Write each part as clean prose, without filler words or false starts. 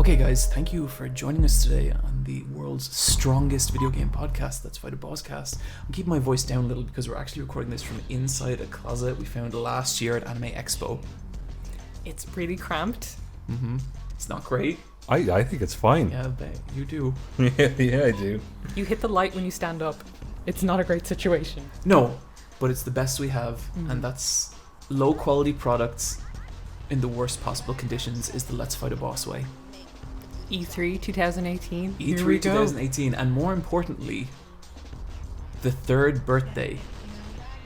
Okay guys, thank you for joining us today on the world's strongest video game podcast, Let's Fight a Bosscast. I'm keeping my voice down a little because we're actually recording this from inside a closet we found last year at Anime Expo. It's pretty cramped. It's not great. I think it's fine. Yeah, but you do. yeah, I do. You hit the light when you stand up. It's not a great situation. No, but it's the best we have, and that's low quality products in the worst possible conditions is the Let's Fight a Boss way. E3 2018. E3 2018, and more importantly, the third birthday.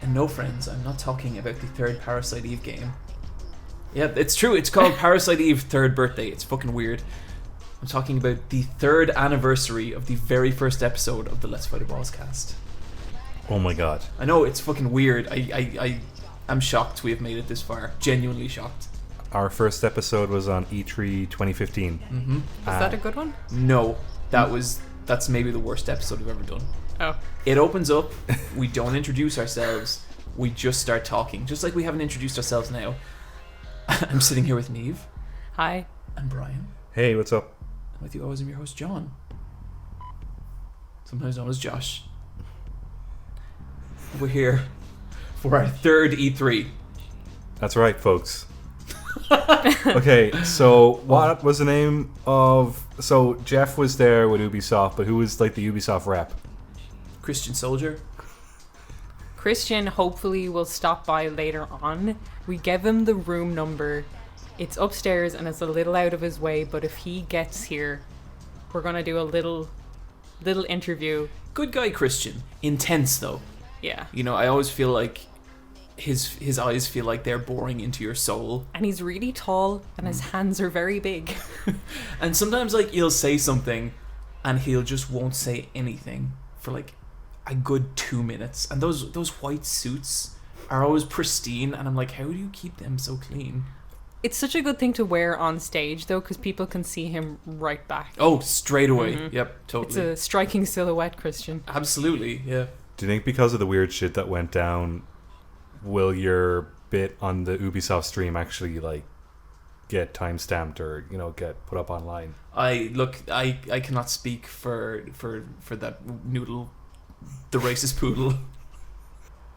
And no, friends, I'm not talking about the third Parasite Eve game. Yeah, it's true. It's called Parasite Eve Third Birthday. It's fucking weird. I'm talking about the third anniversary of the very first episode of the Let's Fight a Bosscast. Oh my god. I know, it's fucking weird. I'm shocked we have made it this far. Genuinely shocked. Our first episode was on E3 2015. Is that a good one? No, that's maybe the worst episode we've ever done. Oh. It opens up, we don't introduce ourselves, we just start talking, just like we haven't introduced ourselves now. I'm sitting here with Neve. Hi. And Brian. Hey, what's up? And with you always, I'm your host, John. Sometimes known as Josh. We're here for our third E3. That's right, folks. Okay, so what was the name of... So Jeff was there with Ubisoft, but who was like the Ubisoft rep? Christian Soldier. Christian hopefully will stop by later on. We gave him the room number. It's upstairs and it's a little out of his way, but if he gets here, we're going to do a little interview. Good guy, Christian. Intense, though. Yeah. You know, I always feel like his eyes feel like they're boring into your soul. And he's really tall and his hands are very big. And sometimes, like, he'll say something and he'll just won't say anything for like a good 2 minutes. And those white suits are always pristine, and I'm like, how do you keep them so clean? It's such a good thing to wear on stage, though, because people can see him right back. Oh, straight away. Yep, totally. It's a striking silhouette, Christian. Absolutely, yeah. Do you think because of the weird shit that went down, will your bit on the Ubisoft stream actually like get timestamped or, you know, get put up online? I cannot speak for that noodle, the racist poodle.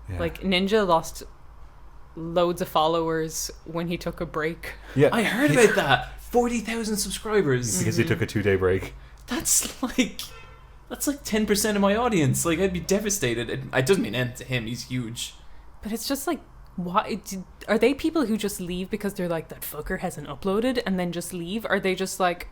Yeah. Like, Ninja lost loads of followers when he took a break. Yeah, I heard about that. 40,000 subscribers. because he took a 2-day break. That's like 10% of my audience. Like, I'd be devastated. It doesn't mean anything to him. He's huge. But it's just like, why are they people who just leave because they're like, that fucker hasn't uploaded, and then just leave? Are they just like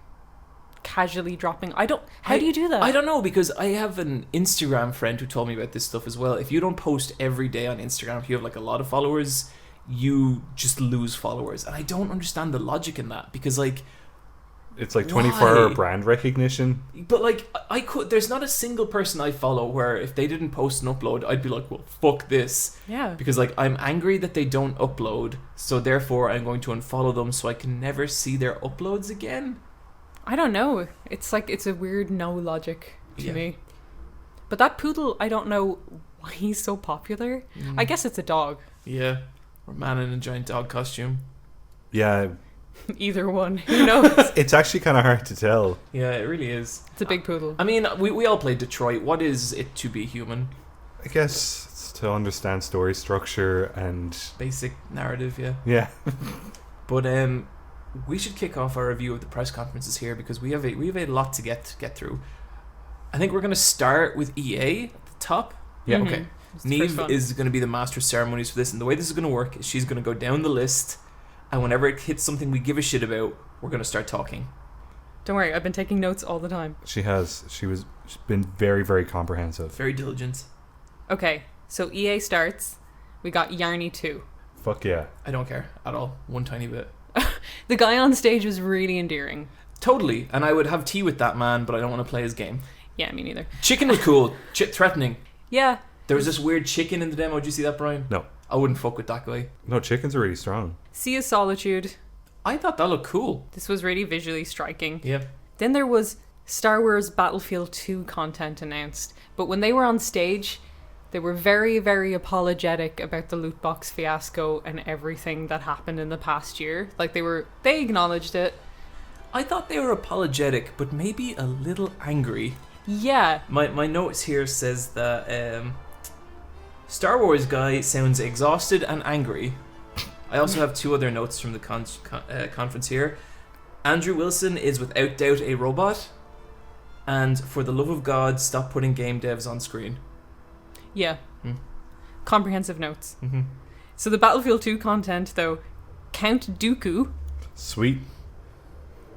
casually dropping? How do you do that? I don't know, because I have an Instagram friend who told me about this stuff as well. If you don't post every day on Instagram, if you have like a lot of followers, you just lose followers. And I don't understand the logic in that, because like, It's like 24-hour why? brand recognition. But like, there's not a single person I follow where if they didn't post and upload, I'd be like, well, fuck this. Yeah. Because like, I'm angry that they don't upload, so therefore I'm going to unfollow them so I can never see their uploads again. I don't know. It's like, it's a weird no logic to Yeah. me. But that poodle, I don't know why he's so popular. I guess it's a dog. Yeah. Or a man in a giant dog costume. Yeah, Either one. Who knows? it's actually kind of hard to tell. Yeah, it really is. It's a big poodle. I mean, we all played Detroit. What is it to be human? I guess it's to understand story structure and Basic narrative, yeah. yeah. But we should kick off our review of the press conferences here, because we have a lot to get through. I think we're going to start with EA at the top. Yeah. Mhm. Okay. It's the first Neve one. is going to be the master of ceremonies for this, and the way this is going to work is she's going to go down the list, and whenever it hits something we give a shit about, we're going to start talking. Don't worry, I've been taking notes all the time. She's been very, very comprehensive. Very diligent. Okay, so EA starts. We got Yarny 2. Fuck yeah. I don't care at all. One tiny bit. The guy on stage was really endearing. Totally. And I would have tea with that man, but I don't want to play his game. Yeah, me neither. Chicken was cool. Threatening. Yeah. There was this weird chicken in the demo. Did you see that, Brian? No. I wouldn't fuck with that guy. No, chickens are really strong. Sea of Solitude. I thought that looked cool. This was really visually striking. Yeah. Then there was Star Wars Battlefield 2 content announced. But when they were on stage, they were very, very apologetic about the loot box fiasco and everything that happened in the past year. Like, they acknowledged it. I thought they were apologetic, but maybe a little angry. Yeah. My notes here says that Star Wars guy sounds exhausted and angry. I also have two other notes from the conference here. Andrew Wilson is without doubt a robot. And for the love of God, stop putting game devs on screen. Yeah. Comprehensive notes. Mm-hmm. So the Battlefield 2 content, though, Count Dooku, Sweet.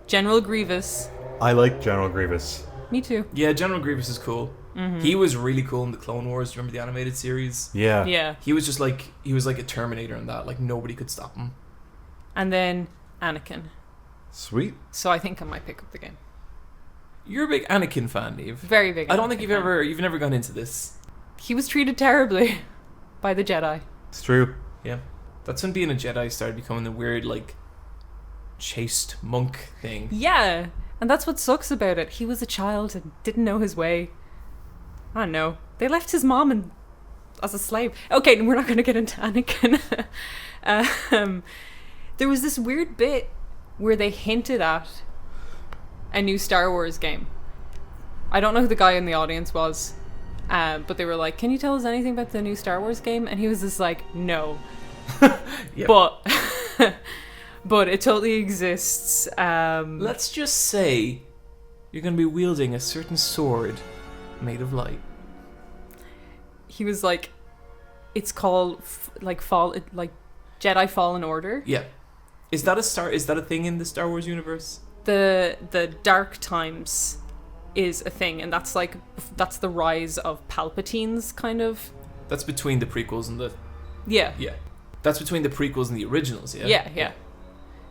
General Grievous. I like General Grievous. Me too. Yeah, General Grievous is cool. Mm-hmm. He was really cool in the Clone Wars. Remember the animated series? Yeah. Yeah. He was just like a Terminator in that. Like nobody could stop him. And then Anakin. Sweet. So I think I might pick up the game. You're a big Anakin fan, Neve. Very big. I don't think Anakin you've never gone into this. He was treated terribly by the Jedi. It's true. Yeah, that's when being a Jedi started becoming the weird like chaste monk thing. Yeah. And that's what sucks about it. He was a child and didn't know his way. I don't know. They left his mom as a slave. Okay, we're not going to get into Anakin. There was this weird bit where they hinted at a new Star Wars game. I don't know who the guy in the audience was, but they were like, can you tell us anything about the new Star Wars game? And he was just like, no. Yep. But it totally exists. Let's just say you're going to be wielding a certain sword made of light. He was like, it's called Jedi Fallen Order. Yeah. Is that a thing in the Star Wars universe? The Dark Times is a thing, and that's the rise of Palpatine's kind of. That's between the prequels and the Yeah. yeah. That's between the prequels and the originals. Yeah. Yeah.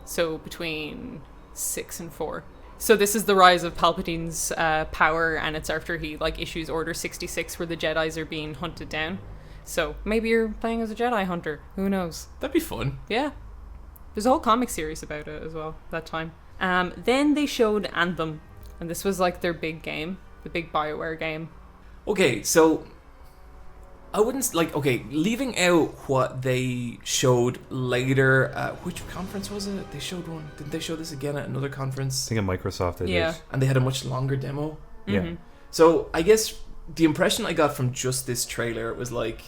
So between 6 and 4. So this is the rise of Palpatine's power, and it's after he like issues Order 66, where the Jedis are being hunted down. So maybe you're playing as a Jedi hunter. Who knows? That'd be fun. Yeah. There's a whole comic series about it as well that time. Then they showed Anthem, and this was like their big game, the big BioWare game. Okay, so I wouldn't leaving out what they showed later. Which conference was it? They showed one. Didn't they show this again at another conference? I think at Microsoft they Yeah. did. And they had a much longer demo. Yeah. Mhm. So I guess the impression I got from just this trailer was like,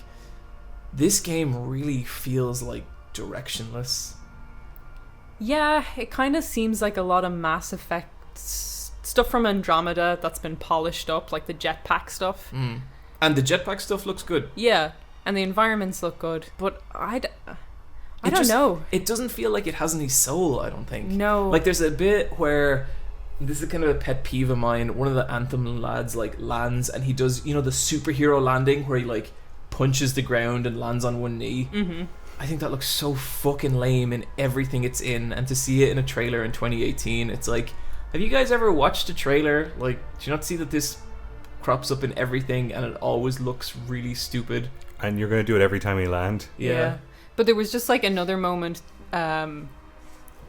this game really feels like directionless. Yeah, it kind of seems like a lot of Mass Effect stuff from Andromeda that's been polished up, like the jetpack stuff. And the jetpack stuff looks good. Yeah, and the environments look good, but I don't just- know. It doesn't feel like it has any soul, I don't think. No. Like there's a bit where, this is kind of a pet peeve of mine, one of the Anthem lads like lands and he does, the superhero landing where he like punches the ground and lands on one knee. Mm-hmm. I think that looks so fucking lame in everything it's in, and to see it in a trailer in 2018, it's like, have you guys ever watched a trailer? Like, do you not see that this crops up in everything and it always looks really stupid? And you're going to do it every time you land. Yeah. But there was just like another moment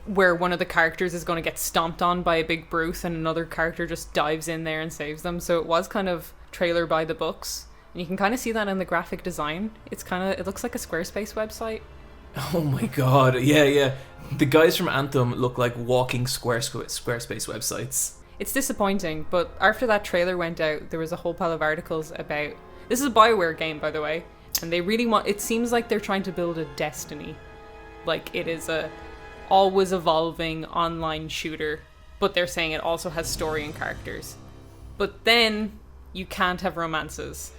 where one of the characters is going to get stomped on by a big brute and another character just dives in there and saves them. So it was kind of trailer by the books. And you can kind of see that in the graphic design. It looks like a Squarespace website. Oh my god, yeah. The guys from Anthem look like walking Squarespace websites. It's disappointing, but after that trailer went out, there was a whole pile of articles about... This is a BioWare game, by the way. And they really want... It seems like they're trying to build a Destiny. Like, it is a always evolving online shooter. But they're saying it also has story and characters. But then, you can't have romances.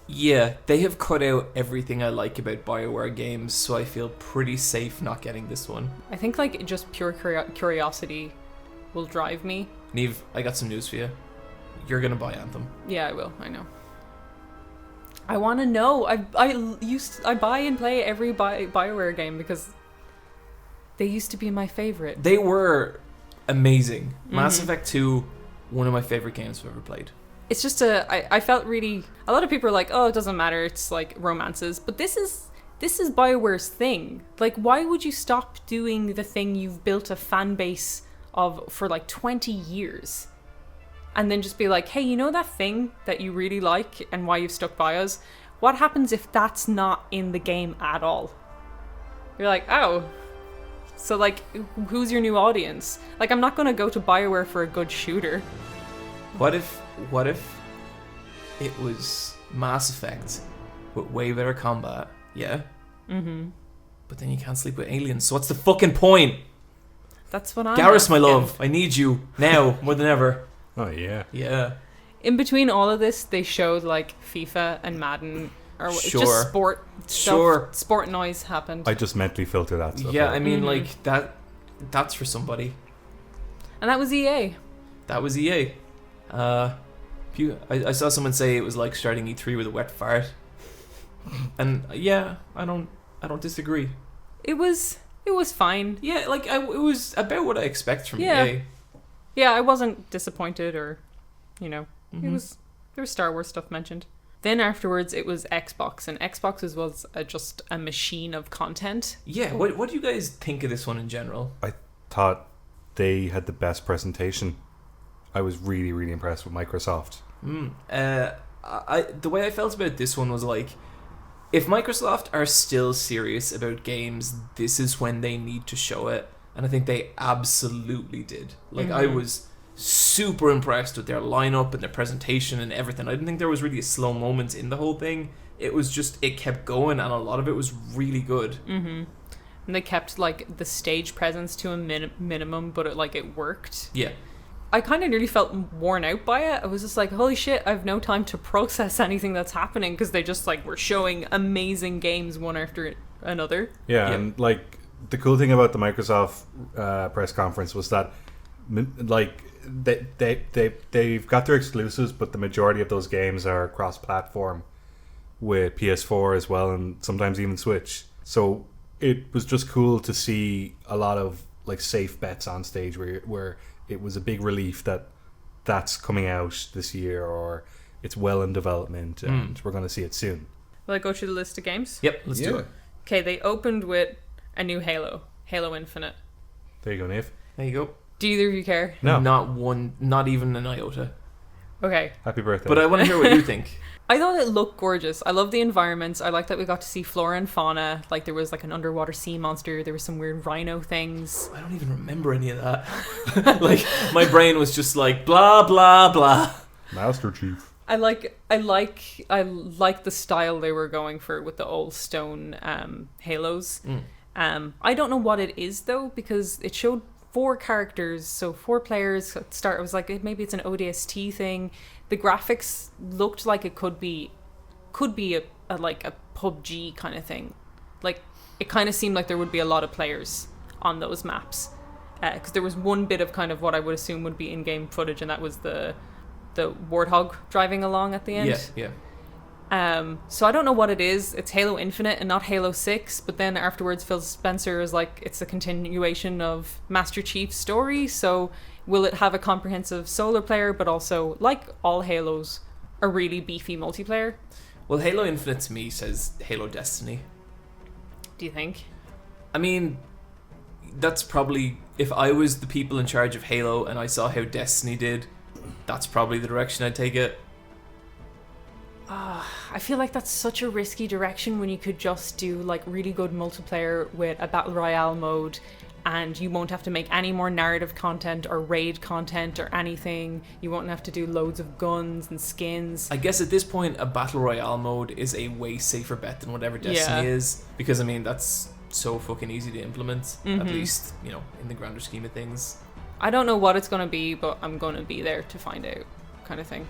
Yeah, they have cut out everything I like about BioWare games, so I feel pretty safe not getting this one. I think, like, just pure curiosity will drive me. Neve, I got some news for you. You're gonna buy Anthem. Yeah, I will. I know. I want to know. I buy and play every BioWare game because they used to be my favorite. They were amazing. Mass Effect 2, one of my favorite games I've ever played. It's just I felt really... A lot of people are like, oh, it doesn't matter, it's like romances. But this is BioWare's thing. Like, why would you stop doing the thing you've built a fan base of for like 20 years? And then just be like, hey, you know that thing that you really like and why you've stuck by us? What happens if that's not in the game at all? You're like, oh, So, like, who's your new audience? Like, I'm not going to go to BioWare for a good shooter. What if it was Mass Effect with way better combat? Yeah. Mm-hmm. But then you can't sleep with aliens. So what's the fucking point? That's what I'm Garrus, my asking. love, I need you now more than ever. Oh yeah. Yeah. In between all of this, they showed, like, FIFA and Madden. Or Sure. just sport stuff. Sure. Sport noise happened. I just mentally filter that stuff Yeah, out. I mean, Mhm. like, that's for somebody. And that was EA. That was EA. I saw someone say it was like starting E3 with a wet fart. And yeah, I don't disagree. It was fine. Yeah, like it was about what I expect from Yeah. EA. Yeah, I wasn't disappointed or, you know, Mhm. there was Star Wars stuff mentioned. Then afterwards, it was Xbox, and Xbox was just a machine of content. Yeah, what do you guys think of this one in general? I thought they had the best presentation. I was really, really impressed with Microsoft. The way I felt about this one was like, if Microsoft are still serious about games, this is when they need to show it, and I think they absolutely did. Like, I was super impressed with their lineup and their presentation and everything. I didn't think there was really a slow moment in the whole thing. It was just, it kept going, and a lot of it was really good. Mm-hmm. And they kept, like, the stage presence to a minimum, but it worked. Yeah. I kind of nearly felt worn out by it. I was just like, holy shit, I have no time to process anything that's happening, because they just, like, were showing amazing games one after another. Yeah, Yeah. and like the cool thing about the Microsoft press conference was that like they've got their exclusives, but the majority of those games are cross-platform with PS4 as well, and sometimes even Switch. So it was just cool to see a lot of like safe bets on stage where it was a big relief that that's coming out this year, or it's well in development, and we're going to see it soon. Will I go through the list of games? Yep, let's do it. Okay, they opened with a new Halo Infinite. There you go, Nave. There you go. Do either of you care? No. Not even an iota. Okay. Happy birthday. But I want to hear what you think. I thought it looked gorgeous. I love the environments. I like that we got to see flora and fauna. Like, there was like an underwater sea monster. There were some weird rhino things. I don't even remember any of that. Like, my brain was just like, blah, blah, blah. Master Chief. I like the style they were going for with the old stone halos. I don't know what it is though, because it showed 4 characters, so 4 players at the start. I was like, maybe it's an ODST thing. The graphics looked like it could be a like a PUBG kind of thing. Like, it kind of seemed like there would be a lot of players on those maps, because there was one bit of kind of what I would assume would be in-game footage, and that was the warthog driving along at the end. Yeah. So I don't know what it is. It's Halo Infinite and not Halo 6, but then afterwards Phil Spencer was like, it's a continuation of Master Chief's story, so will it have a comprehensive solo player, but also, like all Halos, a really beefy multiplayer? Well, Halo Infinite to me says Halo Destiny. Do you think? I mean, that's probably, if I was the people in charge of Halo and I saw how Destiny did, that's probably the direction I'd take it. I feel like that's such a risky direction when you could just do like really good multiplayer with a battle royale mode, and you won't have to make any more narrative content or raid content or anything. You won't have to do loads of guns and skins. I guess at this point, a battle royale mode is a way safer bet than whatever Destiny is, because I mean, that's so fucking easy to implement, at least, you know, in the grander scheme of things. I don't know what it's going to be, but I'm going to be there to find out, kind of thing.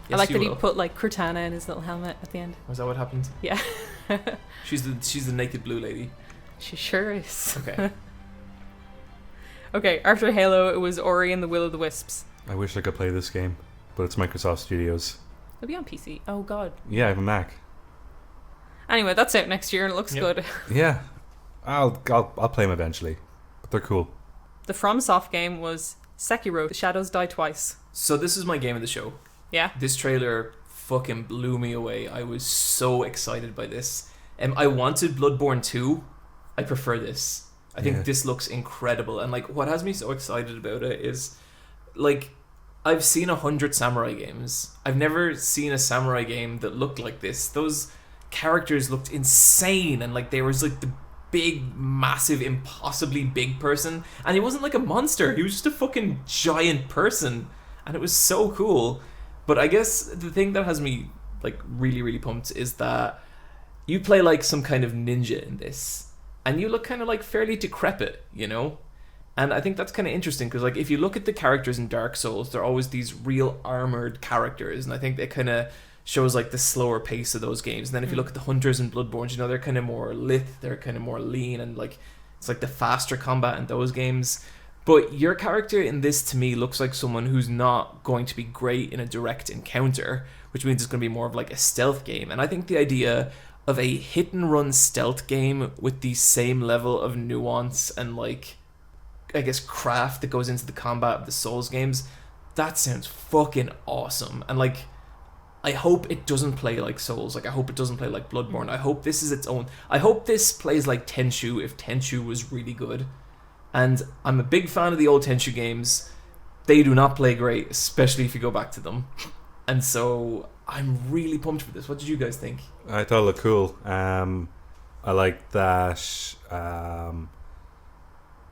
Yes, I like you that he will. put like Cortana in his little helmet at the end. Was that what happened? Yeah. She's the naked blue lady. She sure is. Okay. Okay, after Halo, it was Ori and the Will of the Wisps. I wish I could play this game, but it's Microsoft Studios. It'll be on PC. Oh god. Yeah, I have a Mac. Anyway, that's out next year and it looks Yep. good. Yeah, I'll play them eventually, but they're cool. The FromSoft game was Sekiro: Shadows Die Twice. So this is my game of the show. Yeah. This trailer fucking blew me away. I was so excited by this. I wanted Bloodborne 2. I prefer this. I think Yeah. this looks incredible. And like, what has me so excited about it is, like, I've seen 100 samurai games. I've never seen a samurai game that looked like this. Those characters looked insane, and like there was like the big, massive, impossibly big person, and he wasn't like a monster. He was just a fucking giant person, and it was so cool. But I guess the thing that has me like really, really pumped is that you play like some kind of ninja in this, and you look kind of like fairly decrepit, you know? And I think that's kind of interesting because, like, if you look at the characters in Dark Souls, they're always these real armored characters, and I think it kind of shows like the slower pace of those games. And then if you look at the hunters in Bloodborne, you know, they're kind of more lithe, they're kind of more lean, and like it's like the faster combat in those games. But your character in this, to me, looks like someone who's not going to be great in a direct encounter, which means it's going to be more of like a stealth game. And I think the idea of a hit and run stealth game with the same level of nuance and like, I guess, craft that goes into the combat of the Souls games, that sounds fucking awesome. And like, I hope it doesn't play like Souls. Like, I hope it doesn't play like Bloodborne. I hope this is its own. I hope this plays like Tenchu if Tenchu was really good. And I'm a big fan of the old Tenchu games. They do not play great, especially if you go back to them. And so I'm really pumped for this. What did you guys think? I thought it looked cool. I like that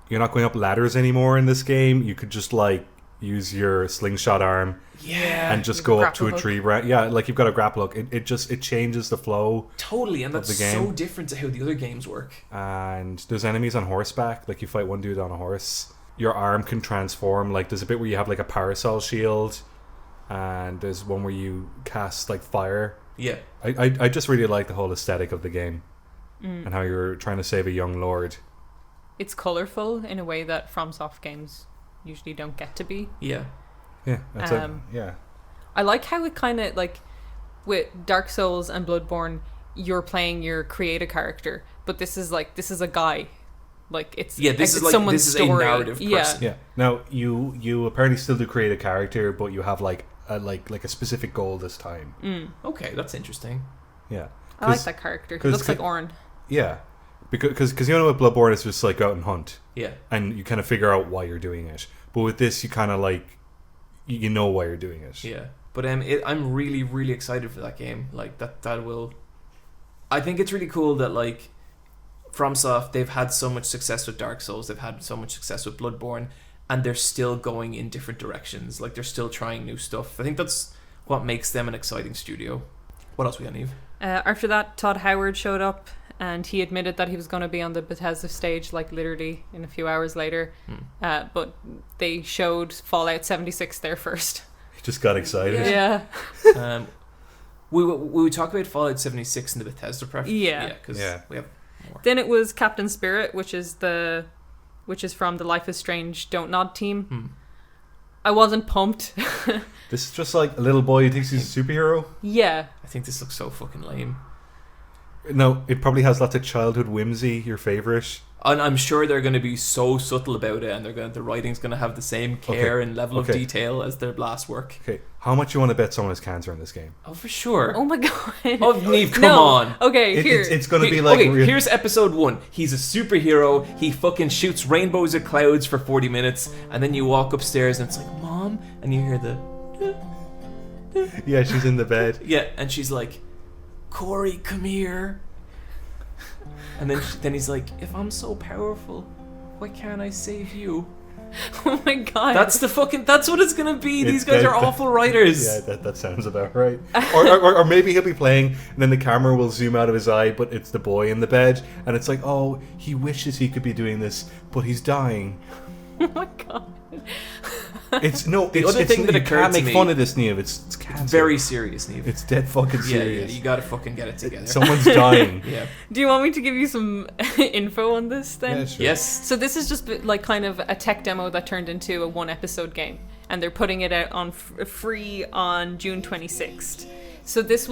you're not going up ladders anymore in this game. You could just like use your slingshot arm and just go up to a tree branch. Yeah, like you've got a grapple hook. It changes the flow. Totally, and that's the game. so different to how the other games work. And there's enemies on horseback. Like you fight one dude on a horse. Your arm can transform. Like there's a bit where you have like a parasol shield, and there's one where you cast like fire. Yeah. I just really like the whole aesthetic of the game and how you're trying to save a young lord. It's colourful in a way that FromSoft games usually don't get to be. Yeah. Yeah. That's yeah. I like how it kind of like with Dark Souls and Bloodborne, you're playing your creative character, but this is a guy. Like it's this is like someone's this is story. a narrative person. Yeah. Now you apparently still do create a character, but you have like a specific goal this time. Okay, that's interesting. Yeah. I like that character. He looks like Orin. Yeah. Because you know with Bloodborne it's just like go out and hunt. Yeah. And you kind of figure out why you're doing it. But with this you kind of like you know why you're doing it. Yeah. But I'm really, really excited for that game. Like that will. I think it's really cool that like FromSoft, they've had so much success with Dark Souls, they've had so much success with Bloodborne, and they're still going in different directions. Like they're still trying new stuff. I think that's what makes them an exciting studio. What else we got, Eve? After that, Todd Howard showed up, and he admitted that he was going to be on the Bethesda stage, like literally in a few hours later. But they showed Fallout 76 there first. He just got excited. Yeah. We would talk about Fallout 76 in the Bethesda prep. Yeah. Because we have more. Then it was Captain Spirit, which is from the Life is Strange Don't Nod team. I wasn't pumped. This is just like a little boy who thinks he's a superhero. Yeah. I think this looks so fucking lame. No, it probably has lots of childhood whimsy, your favourite. And I'm sure they're going to be so subtle about it, and the writing's going to have the same care and level of detail as their last work. Okay, how much you want to bet someone has cancer in this game? Oh, for sure. Oh my god. Oh, Neve, come on. Okay, here. It's going to be like... Okay, here's episode 1. He's a superhero. He fucking shoots rainbows at clouds for 40 minutes, and then you walk upstairs and it's like, Mom? And you hear the... Yeah, she's in the bed. Yeah, and she's like, Corey, come here. And then he's like, if I'm so powerful, why can't I save you? Oh my god. That's what it's gonna be. These guys are awful writers. Yeah, that sounds about right. Or maybe he'll be playing and then the camera will zoom out of his eye, but it's the boy in the bed, and it's like, oh, he wishes he could be doing this, but he's dying. Oh my god. The other thing that occurred to me, you can't make fun of this, Neve. It's cancer. It's very serious, Neve. It's dead fucking serious. Yeah, you gotta fucking get it together. Someone's dying. Yeah. Do you want me to give you some info on this then? Yeah, sure. Yes. So this is just like kind of a tech demo that turned into a 1-episode game, and they're putting it out on free on June 26th. So this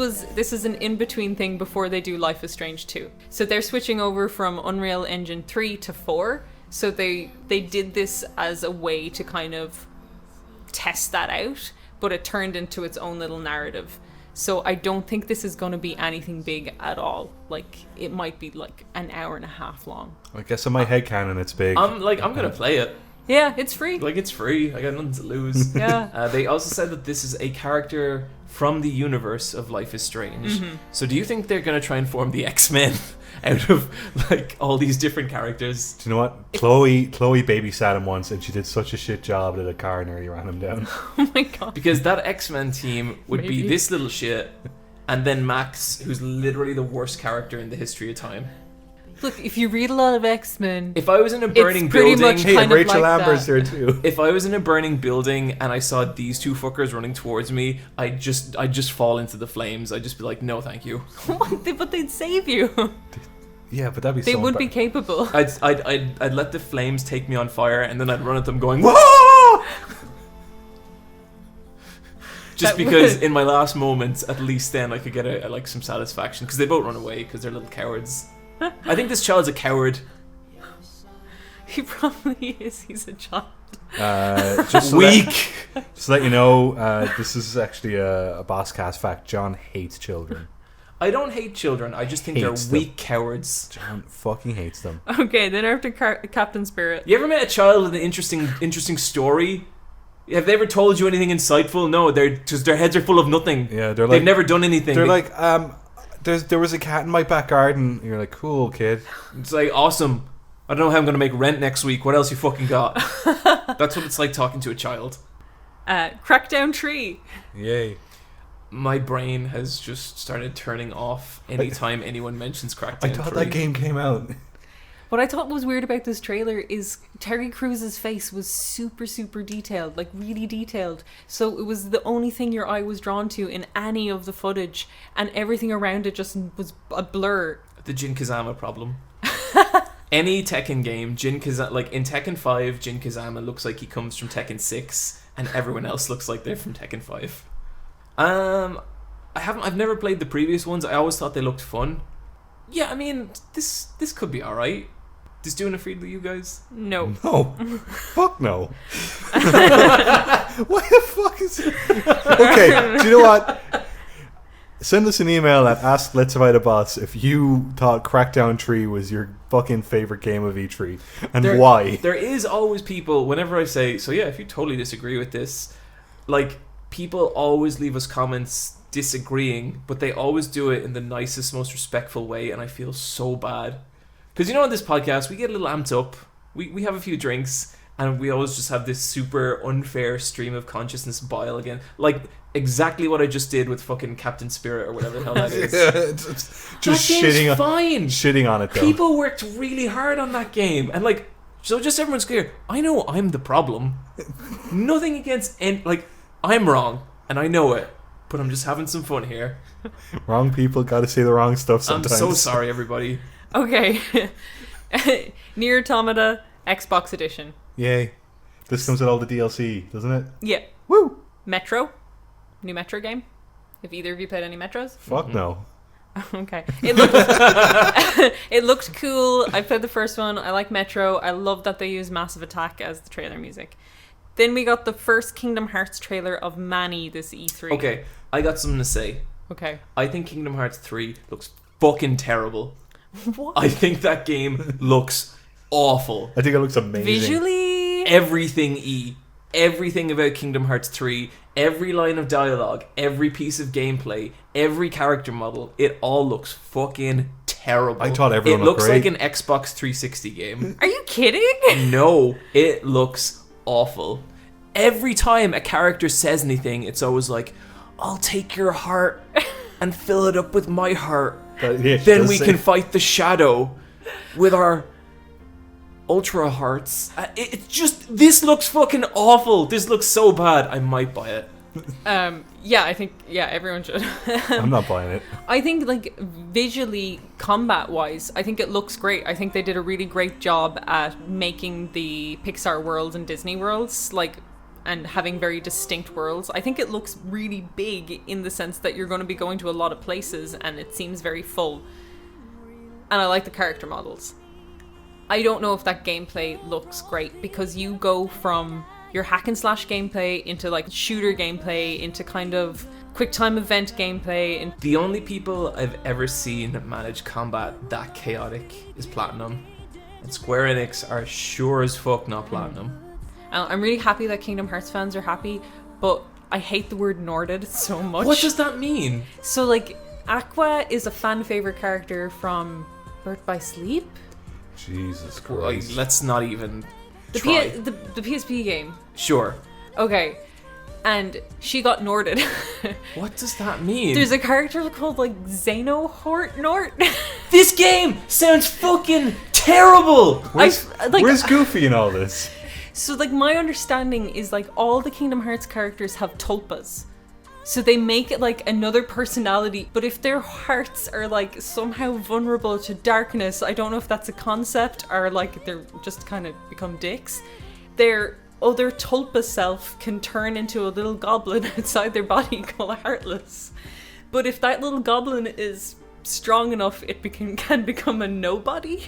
is an in-between thing before they do Life is Strange 2. So they're switching over from Unreal Engine 3 to 4. So they did this as a way to kind of test that out, but it turned into its own little narrative. So I don't think this is going to be anything big at all. Like, it might be like an hour and a half long. I guess in my headcanon it's big. I'm gonna play it. Yeah, it's free. Like, it's free. I got nothing to lose. Yeah. They also said that this is a character from the universe of Life is Strange. Mm-hmm. So do you think they're going to try and form the X-Men out of, like, all these different characters? Do you know what? Chloe babysat him once, and she did such a shit job that a car nearly ran him down. Oh my god. Because that X-Men team would be Maybe. this little shit, and then Max, who's literally the worst character in the history of time. Look, if you read a lot of X-Men, If I was in a burning pretty building... much Hey, kind and of Rachel like Amber's that. there too. If I was in a burning building and I saw these two fuckers running towards me, I'd just fall into the flames. I'd just be like, no, thank you. But they'd save you. Yeah, but that'd be They so would be capable. I'd let the flames take me on fire, and then I'd run at them going, whoa! Just That because would- in my last moments, at least then I could get like some satisfaction, because they both run away because they're little cowards. I think this child's a coward. He probably is. He's a child. Just to Weak. Just to let you know, this is actually a Bosscast fact. John hates children. I don't hate children. I just think Hates they're them. weak cowards. John fucking hates them. Okay, then after Captain Spirit. You ever met a child with an interesting story? Have they ever told you anything insightful? No, they're just their heads are full of nothing. Yeah, they're like They've never done anything. They're like, there was a cat in my back garden. You're like, cool, kid. It's like, awesome. I don't know how I'm going to make rent next week. What else you fucking got? That's what it's like talking to a child. Crackdown Tree. Yay. My brain has just started turning off anytime anyone mentions Crackdown I thought 3. that game came out. What I thought was weird about this trailer is Terry Crews's face was super, super detailed, like really detailed. So it was the only thing your eye was drawn to in any of the footage, and everything around it just was a blur. The Jin Kazama problem. Any Tekken game, Jin Kazama, like in Tekken 5, Jin Kazama looks like he comes from Tekken 6, and everyone else looks like they're from Tekken 5. I've never played the previous ones. I always thought they looked fun. Yeah, I mean, this could be alright. Does doing a free with you guys? No. No. Fuck no. What the fuck is it? Okay, do you know what? Send us an email at AskLet'sBuyTheBoss if you thought Crackdown 3 was your fucking favorite game of E3 and why. There is always people, whenever I say, so yeah, if you totally disagree with this, like, people always leave us comments disagreeing, but they always do it in the nicest, most respectful way, and I feel so bad. Because, you know, on this podcast, we get a little amped up, we have a few drinks, and we always just have this super unfair stream of consciousness bile again. Like, exactly what I just did with fucking Captain Spirit, or whatever the hell that is. Just that game's shitting fine. on it, though. People worked really hard on that game, and like, so just everyone's clear, I know I'm the problem. Nothing against like, I'm wrong, and I know it, but I'm just having some fun here. Wrong people gotta say the wrong stuff sometimes. I'm so sorry, everybody. Okay. Nier Automata Xbox Edition. Yay. This comes with all the DLC, doesn't it? Yeah. Woo! Metro. New Metro game. Have either of you played any Metros? Fuck no. Okay. It looks cool. I played the first one. I like Metro. I love that they use Massive Attack as the trailer music. Then we got the first Kingdom Hearts trailer of Manny this E3. Okay, I got something to say. Okay. I think Kingdom Hearts 3 looks fucking terrible. What? I think that game looks awful. I think it looks amazing. Visually? Everything about Kingdom Hearts 3, every line of dialogue, every piece of gameplay, every character model, it all looks fucking terrible. I thought everyone It looked looks great. like an Xbox 360 game. Are you kidding? No, it looks awful. Every time a character says anything, it's always like, I'll take your heart and fill it up with my heart. Yeah, she Then does we say- can fight the shadow with our ultra hearts. It's just, this looks fucking awful. This looks so bad. I might buy it. Yeah, I think, everyone should. I'm not buying it. I think, like, visually, combat-wise, I think it looks great. I think they did a really great job at making the Pixar worlds and Disney worlds, like, and having very distinct worlds. I think it looks really big in the sense that you're going to be going to a lot of places, and it seems very full. And I like the character models. I don't know if that gameplay looks great, because you go from your hack and slash gameplay into like shooter gameplay into kind of quick time event gameplay. And The only people I've ever seen manage combat that chaotic is Platinum. And Square Enix are sure as fuck not Platinum. I'm really happy that Kingdom Hearts fans are happy, but I hate the word Norded so much. What does that mean? So, like, Aqua is a fan favorite character from Birth by Sleep? Jesus Like, Christ. let's not even The, try. the PSP game. Sure. Okay. And she got Norded. What does that mean? There's a character called, like, Nort. This game sounds fucking terrible! Where's Goofy in all this? So, like, my understanding is, like, all the Kingdom Hearts characters have tulpas. So they make it, like, another personality. But if their hearts are, like, somehow vulnerable to darkness, I don't know if that's a concept or, like, they're just kind of become dicks. Their other tulpa self can turn into a little goblin outside their body called Heartless. But if that little goblin is strong enough, it can become a nobody.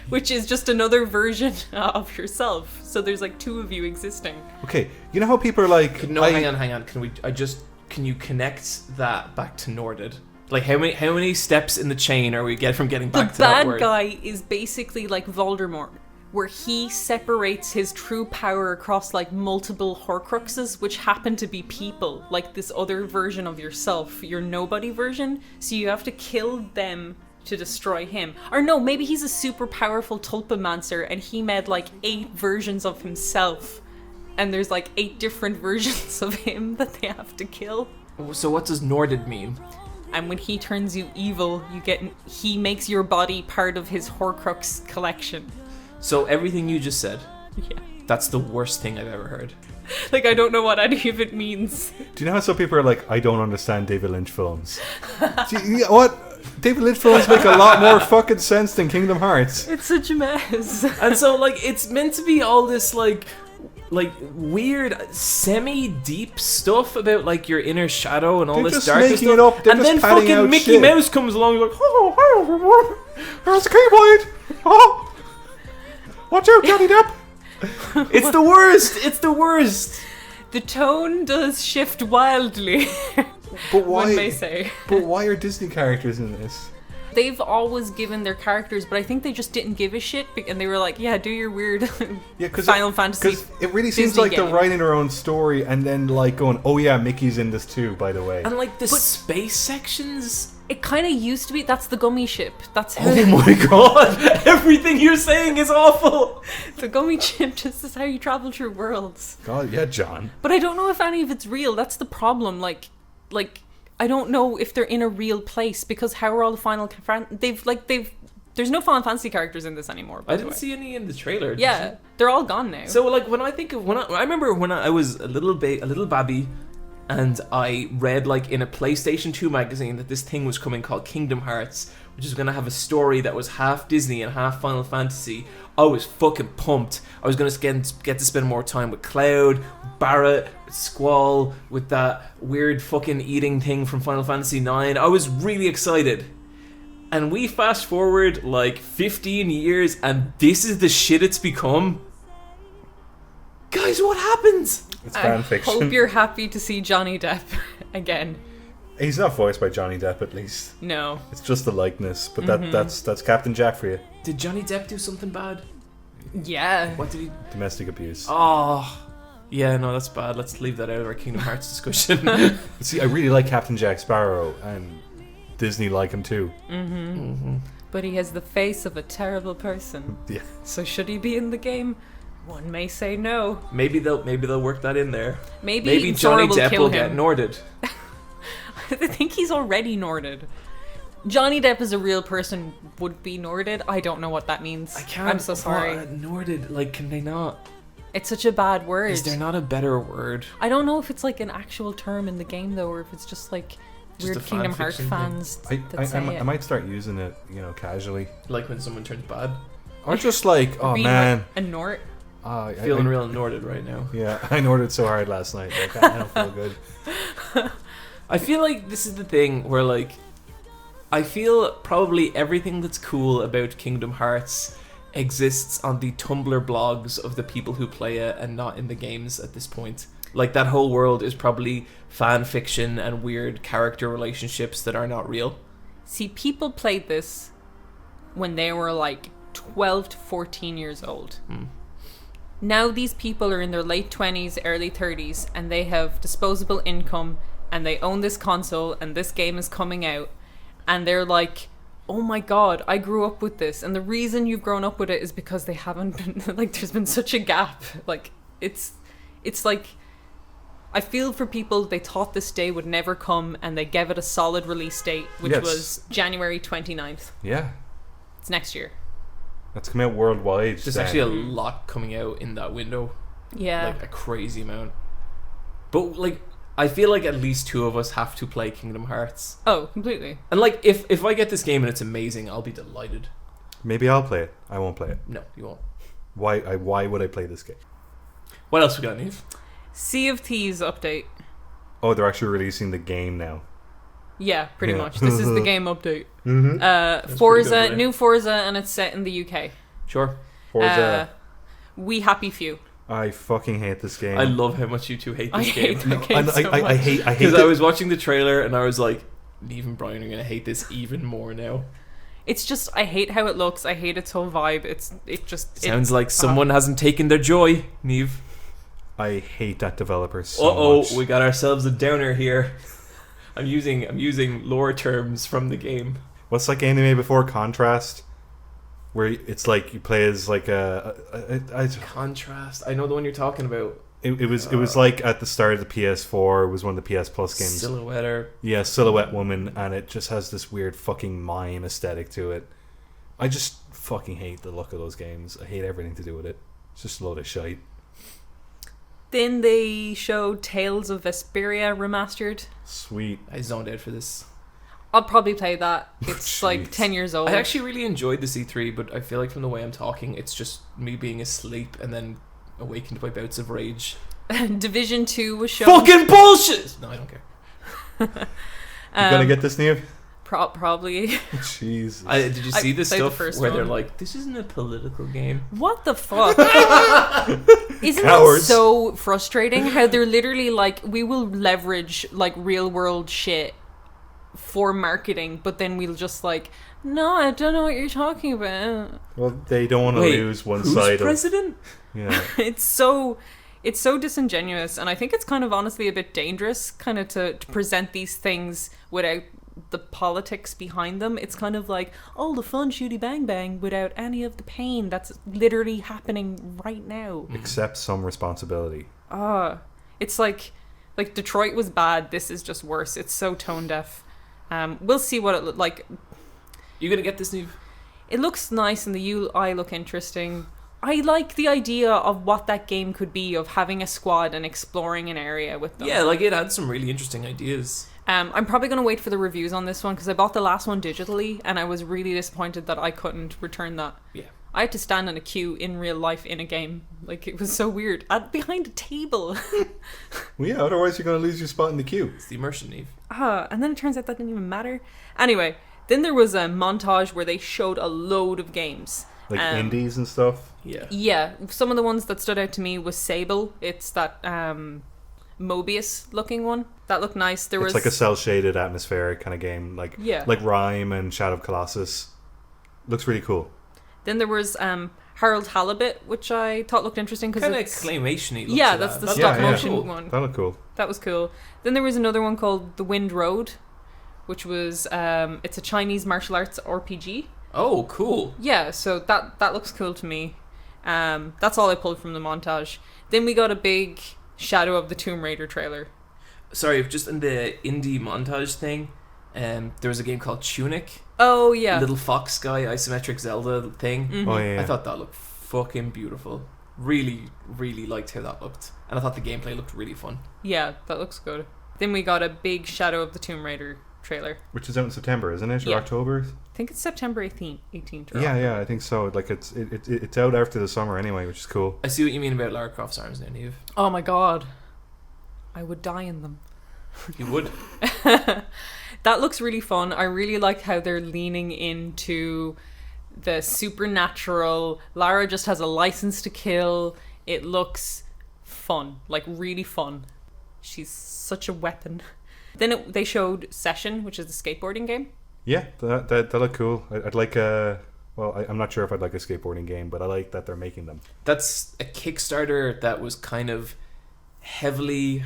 Which is just another version of yourself. So there's like two of you existing. Okay, you know how people are like... No, hang on. Can you connect that back to Norded? Like, how many steps in the chain are we from getting back to that word? The bad guy is basically like Voldemort, where he separates his true power across like multiple Horcruxes, which happen to be people, like this other version of yourself, your nobody version. So you have to kill them to destroy him. Or no, maybe he's a super powerful Tulpamancer and he made like 8 versions of himself. And there's like 8 different versions of him that they have to kill. So what does Norded mean? And when he turns you evil, he makes your body part of his Horcrux collection. So everything you just said, Yeah. that's the worst thing I've ever heard. Like, I don't know what any of it means. Do you know how some people are like, I don't understand David Lynch films? What? David Lynch films make a lot more fucking sense than Kingdom Hearts. It's such a mess. And so, like, it's meant to be all this, like weird, semi-deep stuff about, like, your inner shadow and all They're this just darker making stuff. it up. They're And just then padding fucking out Mickey shit. Mouse comes along and like, oh, there's the keyblade. Oh, watch out, Johnny Depp. It's the worst. It's the worst. The tone does shift wildly, But why? one may say. But why are Disney characters in this? They've always given their characters, but I think they just didn't give a shit, and they were like, yeah, do your weird Final Fantasy. Because it really seems Disney like game. they're writing their own story and then like going, oh yeah, Mickey's in this too, by the way. And, like, the space sections. It kind of used to be, that's the gummy ship. That's how Oh my god. Everything you're saying is awful. the gummy ship, this is how you travel through worlds. God, yeah, John. But I don't know if any of it's real. That's the problem. Like I don't know if they're in a real place, because how are all the there's no Final Fantasy characters in this anymore. By I the didn't way. see any in the trailer. Did Yeah, you? they're all gone now. So, like, when I think of I remember when I was a little babby, and I read, like, in a PlayStation 2 magazine that this thing was coming called Kingdom Hearts, which is going to have a story that was half Disney and half Final Fantasy. I was fucking pumped. I was going to get to spend more time with Cloud, Barrett, Squall, with that weird fucking eating thing from Final Fantasy 9. I was really excited. And we fast forward like 15 years and this is the shit it's become. Guys, what happens? It's I fan fiction. hope you're happy to see Johnny Depp again. He's not voiced by Johnny Depp, at least. No. It's just the likeness, but that's Captain Jack for you. Did Johnny Depp do something bad? Yeah. What did he... Domestic abuse. Oh... Yeah, no, that's bad. Let's leave that out of our Kingdom Hearts discussion. See, I really like Captain Jack Sparrow, and Disney like him too. But he has the face of a terrible person. Yeah. So should he be in the game? One may say no. Maybe they'll work that in there. Maybe Johnny Zora will Depp kill will him. get Norded. I think he's already Norded. Johnny Depp as a real person would be Norded. I don't know what that means. I can't. I'm so sorry. Norded, like, can they not? It's such a bad word. Is there not a better word? I don't know if it's like an actual term in the game though, or if it's just like Just weird a fan Kingdom Hearts fiction fans I that say it. might start using it, casually. Like when someone turns bad? Or just like, oh Being man. like a Nort. Feeling real Norded right now. Yeah, I ordered so hard last night. Like, I don't feel good. I feel like this is the thing where, like, I feel probably everything that's cool about Kingdom Hearts exists on the Tumblr blogs of the people who play it and not in the games at this point. Like, that whole world is probably fan fiction and weird character relationships that are not real. See, people played this when they were like 12 to 14 years old. Now these people are in their late 20s, early 30s, and they have disposable income, and they own this console, and this game is coming out, and they're like, oh my god, I grew up with this. And the reason you've grown up with it is because they haven't been, like, there's been such a gap. Like, it's like, I feel for people, they thought this day would never come, and they gave it a solid release date, which was January 29th. Yeah. It's next year. That's coming out worldwide. There's actually a lot coming out in that window. Yeah. Like a crazy amount. But like, I feel like at least 2 of us have to play Kingdom Hearts. Oh, completely. And like, if I get this game and it's amazing, I'll be delighted. Maybe I'll play it. I won't play it. No, you won't. Why would I play this game? What else we got, Neve? Sea of Thieves update. Oh, they're actually releasing the game now. Yeah, pretty much. This is the game update. Mm-hmm. Forza, new Forza, and it's set in the UK. Sure. Forza. We happy few. I fucking hate this game. I love how much you two hate this game. Hate that game so much. I hate Because it. I was watching the trailer and I was like, Neve and Brian are going to hate this even more now. It's just, I hate how it looks. I hate its whole vibe. It Sounds like someone hasn't taken their joy, Neve. I hate that developer so much. We got ourselves a downer here. I'm using lore terms from the game. What's that game they made before, Contrast? Where it's like you play as like Contrast. I know the one you're talking about. It was like at the start of the PS4. It was one of the PS Plus games. Silhouette Woman, and it just has this weird fucking mime aesthetic to it. I just fucking hate the look of those games. I hate everything to do with it. It's just a load of shite. Then they showed Tales of Vesperia remastered. Sweet. I zoned out for this. I'll probably play that. It's like 10 years old. I actually really enjoyed the C3, but I feel like from the way I'm talking, it's just me being asleep and then awakened by bouts of rage. Division 2 was shown. Fucking bullshit! No, I don't care. You gonna get this, Neve? Probably. Jesus. Did you see the stuff where they're one. like, this isn't a political game? What the fuck? Isn't Cowards. it so frustrating how they're literally like, we will leverage like real world shit for marketing, but then we'll just like, no, I don't know what you're talking about. Well, they don't want to lose one side president? Yeah. It's so disingenuous, and I think it's kind of honestly a bit dangerous kind of to present these things without the politics behind them. It's kind of like, oh, the fun shooty bang bang without any of the pain that's literally happening right now. Accept some responsibility. It's like Detroit was bad, this is just worse. It's so tone deaf. We'll see what it looks like. You gonna get this, Neve? It looks nice and the UI look interesting. I like the idea of what that game could be, of having a squad and exploring an area with them. Yeah, like it had some really interesting ideas. I'm probably going to wait for the reviews on this one because I bought the last one digitally and I was really disappointed that I couldn't return that. Yeah. I had to stand in a queue in real life in a game. Like, it was so weird. Behind a table. Well, yeah, otherwise you're going to lose your spot in the queue. It's the immersion, Neve. And then it turns out that didn't even matter. Anyway, then there was a montage where they showed a load of games. Like indies and stuff? Yeah. Yeah. Some of the ones that stood out to me was Sable. It's that Mobius looking one. That looked nice. It's like a cel-shaded atmospheric kind of game. Like Rime and Shadow of Colossus. Looks really cool. Then there was Harold Halibut, which I thought looked interesting because kind of claymation-y. Yeah, that's the stop motion one. That looked cool. That was cool. Then there was another one called The Wind Road, which was it's a Chinese martial arts RPG. Oh, cool. Yeah, so that looks cool to me. That's all I pulled from the montage. Then we got a big Shadow of the Tomb Raider trailer. Sorry, just in the indie montage thing, there was a game called Tunic. Oh, yeah. Little fox guy, isometric Zelda thing. Mm-hmm. Oh, yeah. I thought that looked fucking beautiful. Really, really liked how that looked. And I thought the gameplay looked really fun. Yeah, that looks good. Then we got a big Shadow of the Tomb Raider trailer. Which is out in September, isn't it? Or October? I think it's September 18th. Yeah, I think so. Like it's out after the summer anyway, which is cool. I see what you mean about Lara Croft's arms now, Neve. Oh my god. I would die in them. You would. That looks really fun. I really like how they're leaning into the supernatural. Lara just has a license to kill. It looks fun, like really fun. She's such a weapon. Then they showed Session, which is the skateboarding game. Yeah, that looked cool. I'd like Well, I'm not sure if I'd like a skateboarding game, but I like that they're making them. That's a Kickstarter that was kind of heavily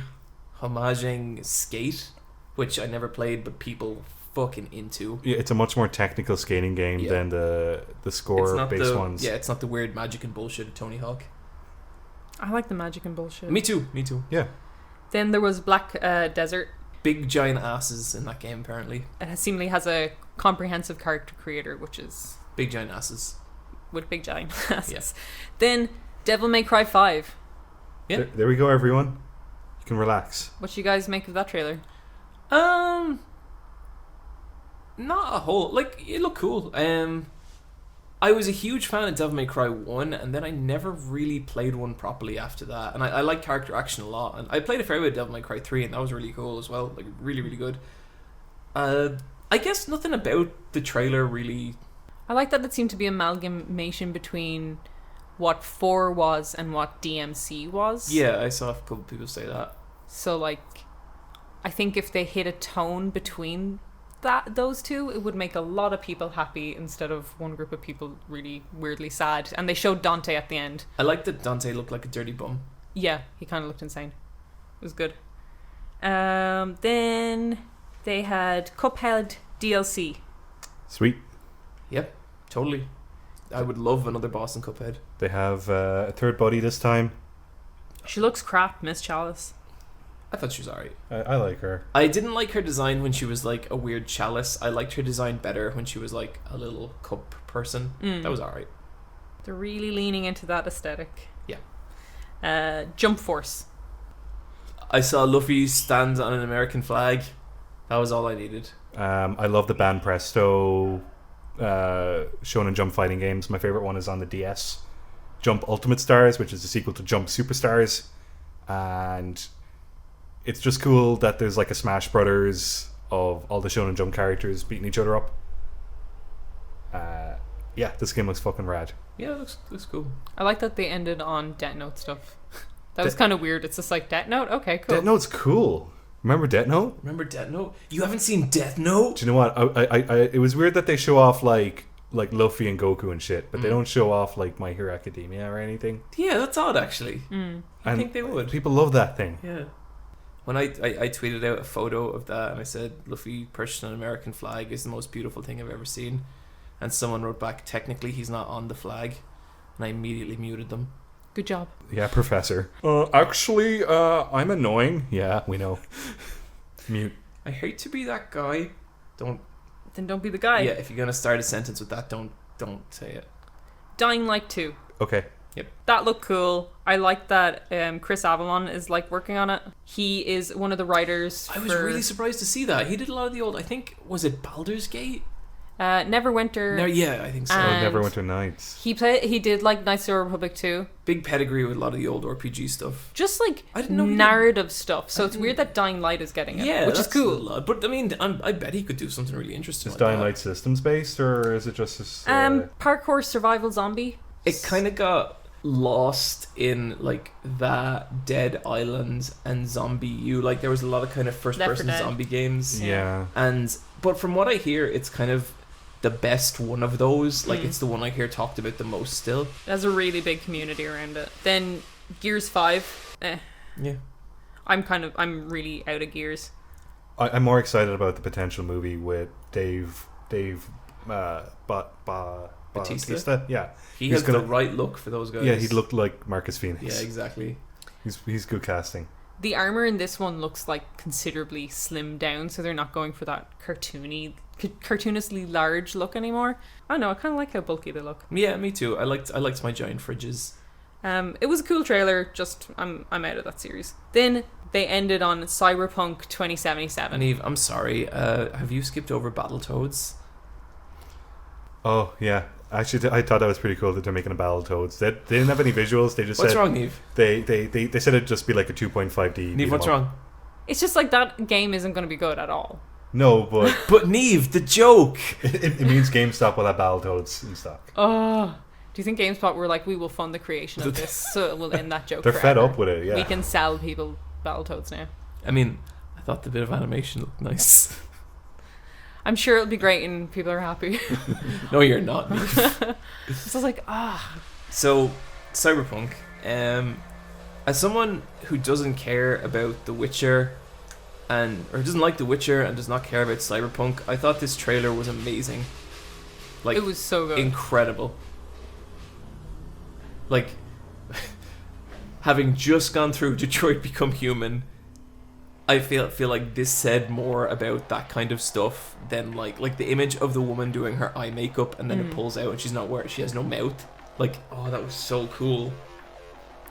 homaging Skate, which I never played, but people fucking into. Yeah, it's a much more technical skating game than the score-based ones. Yeah, it's not the weird magic and bullshit of Tony Hawk. I like the magic and bullshit. Me too. Yeah. Then there was Black Desert. Big giant asses in that game, apparently. It seemingly has a comprehensive character creator, which is... Big giant asses. With big giant asses. Yeah. Then Devil May Cry 5. Yeah. There we go, everyone. You can relax. What you guys make of that trailer? Not a whole... Like, it looked cool. I was a huge fan of Devil May Cry 1, and then I never really played one properly after that. And I like character action a lot. And I played a fair bit of Devil May Cry 3, and that was really cool as well. Like, really, really good. I guess nothing about the trailer really... I like that it seemed to be amalgamation between what 4 was and what DMC was. Yeah, I saw a couple people say that. So, like, I think if they hit a tone between those two, it would make a lot of people happy instead of one group of people really weirdly sad. And they showed Dante at the end. I like that Dante looked like a dirty bum. Yeah, he kind of looked insane. It was good. Then they had Cuphead DLC. Sweet. Yep, totally. I would love another boss in Cuphead. They have a third body this time. She looks crap, Miss Chalice. I thought she was alright. I like her. I didn't like her design when she was like a weird chalice. I liked her design better when she was like a little cup person. That was alright. They're really leaning into that aesthetic. Yeah. Jump Force. I saw Luffy stand on an American flag. That was all I needed. I love the Band Presto Shonen Jump fighting games. My favorite one is on the DS. Jump Ultimate Stars, which is the sequel to Jump Superstars. And it's just cool that there's like a Smash Brothers of all the Shonen Jump characters beating each other up. Yeah, this game looks fucking rad. Yeah, it looks cool. I like that they ended on Death Note stuff. That was kind of weird. It's just like, Death Note? Okay, cool. Death Note's cool. Remember Death Note? Remember Death Note? You haven't seen Death Note? Do you know what? It was weird that they show off like Luffy and Goku and shit, but they don't show off like My Hero Academia or anything. Yeah, that's odd actually. I think they would. People love that thing. Yeah. When I tweeted out a photo of that and I said Luffy perched on an American flag is the most beautiful thing I've ever seen, and someone wrote back, technically he's not on the flag, and I immediately muted them. Good job. Yeah, Professor. Actually, I'm annoying. Yeah, we know. Mute. I hate to be that guy. Then don't be the guy. Yeah, if you're gonna start a sentence with that, don't say it. Dying Light 2. Okay. Yep. That looked cool. I like that Chris Avalon is like working on it. He is one of the writers. I was really surprised to see that. He did a lot of the old, I think, was it Baldur's Gate? Neverwinter. No, yeah, I think so. Neverwinter Nights. He did like Knights of the Republic 2. Big pedigree with a lot of the old RPG stuff. Just like I didn't know narrative stuff. So it's weird that Dying Light is getting it. Yeah, which is cool. But I mean, I bet he could do something really interesting. Is like Dying that. Light systems based, or is it just this, parkour survival zombie? It kind of got lost in like that Dead Island and Zombie U. Like there was a lot of kind of first person zombie games. Yeah. But from what I hear, it's kind of the best one of those. Like it's the one I hear talked about the most still. It has a really big community around it. Then Gears 5. Yeah. I'm really out of Gears. I'm more excited about the potential movie with Dave Bautista. Yeah. He has the right look for those guys. Yeah, he looked like Marcus Phoenix. Yeah, exactly. He's good casting. The armor in this one looks like considerably slimmed down, so they're not going for that cartoonishly large look anymore. I don't know, I kind of like how bulky they look. Yeah, me too. I liked my giant fridges. It was a cool trailer, just I'm out of that series. Then they ended on Cyberpunk 2077. And Eve, I'm sorry, have you skipped over Battletoads? Oh, yeah. Actually, I thought that was pretty cool that they're making a Battletoads. They didn't have any visuals. They just What's said... wrong, Neve? They said it'd just be like a 2.5D. Neve, what's wrong? It's just like that game isn't going to be good at all. No, but... But Neve, the joke! it means GameStop will have Battletoads in stock. Oh... Do you think GameSpot were like, we will fund the creation of this, so it will end that joke They're forever. fed up with it, yeah. We can sell people Battletoads now. I mean, I thought the bit of animation looked nice. I'm sure it'll be great and people are happy. No, you're not. So I was like, So, Cyberpunk. As someone who doesn't care about The Witcher, or doesn't like The Witcher and does not care about Cyberpunk, I thought this trailer was amazing. Like, it was so good. Incredible. Like, having just gone through Detroit Become Human, I feel like this said more about that kind of stuff than like the image of the woman doing her eye makeup and then it pulls out and she has no mouth. Like, oh, that was so cool.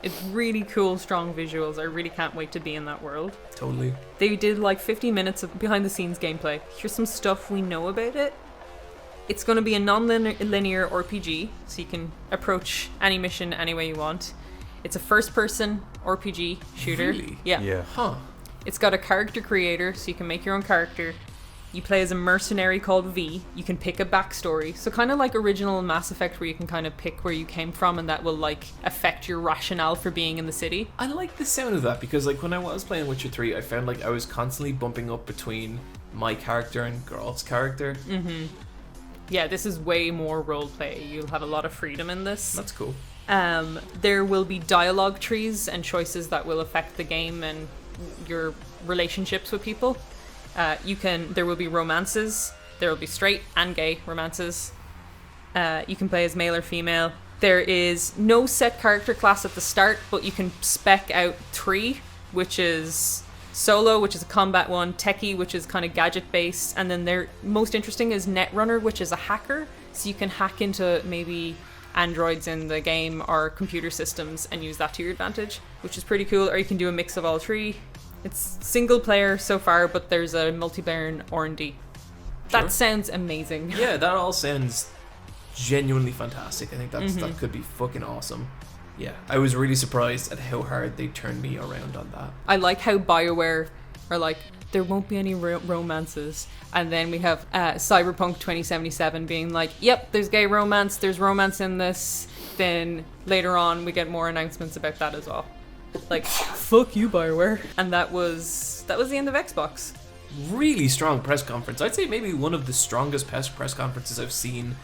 It's really cool, strong visuals. I really can't wait to be in that world. Totally. They did like 50 minutes of behind the scenes gameplay. Here's some stuff we know about it. It's going to be a non-linear RPG, so you can approach any mission any way you want. It's a first-person RPG shooter. Really? Yeah. Huh. It's got a character creator, so you can make your own character. You play as a mercenary called V. You can pick a backstory. So kind of like original Mass Effect, where you can kind of pick where you came from and that will like affect your rationale for being in the city. I like the sound of that because like when I was playing Witcher 3, I found like I was constantly bumping up between my character and Geralt's character. Mm-hmm. Yeah, this is way more roleplay. You'll have a lot of freedom in this. That's cool. There will be dialogue trees and choices that will affect the game and your relationships with people. There will be romances. There will be straight and gay romances. You can play as male or female. There is no set character class at the start, but you can spec out 3, which is Solo, which is a combat one, Techie, which is kind of gadget based, and then their most interesting is Netrunner, which is a hacker. So you can hack into maybe androids in the game or computer systems and use that to your advantage, which is pretty cool. Or you can do a mix of all 3. It's single player so far, but there's a multiplayer in R&D. Sure. That sounds amazing. Yeah, that all sounds genuinely fantastic. I think that could be fucking awesome. Yeah, I was really surprised at how hard they turned me around on that. I like how BioWare are like, there won't be any romances. And then we have Cyberpunk 2077 being like, yep, there's gay romance, there's romance in this. Then later on, we get more announcements about that as well. Like, fuck you, BioWare. And that was the end of Xbox. Really strong press conference. I'd say maybe one of the strongest press conferences I've seen,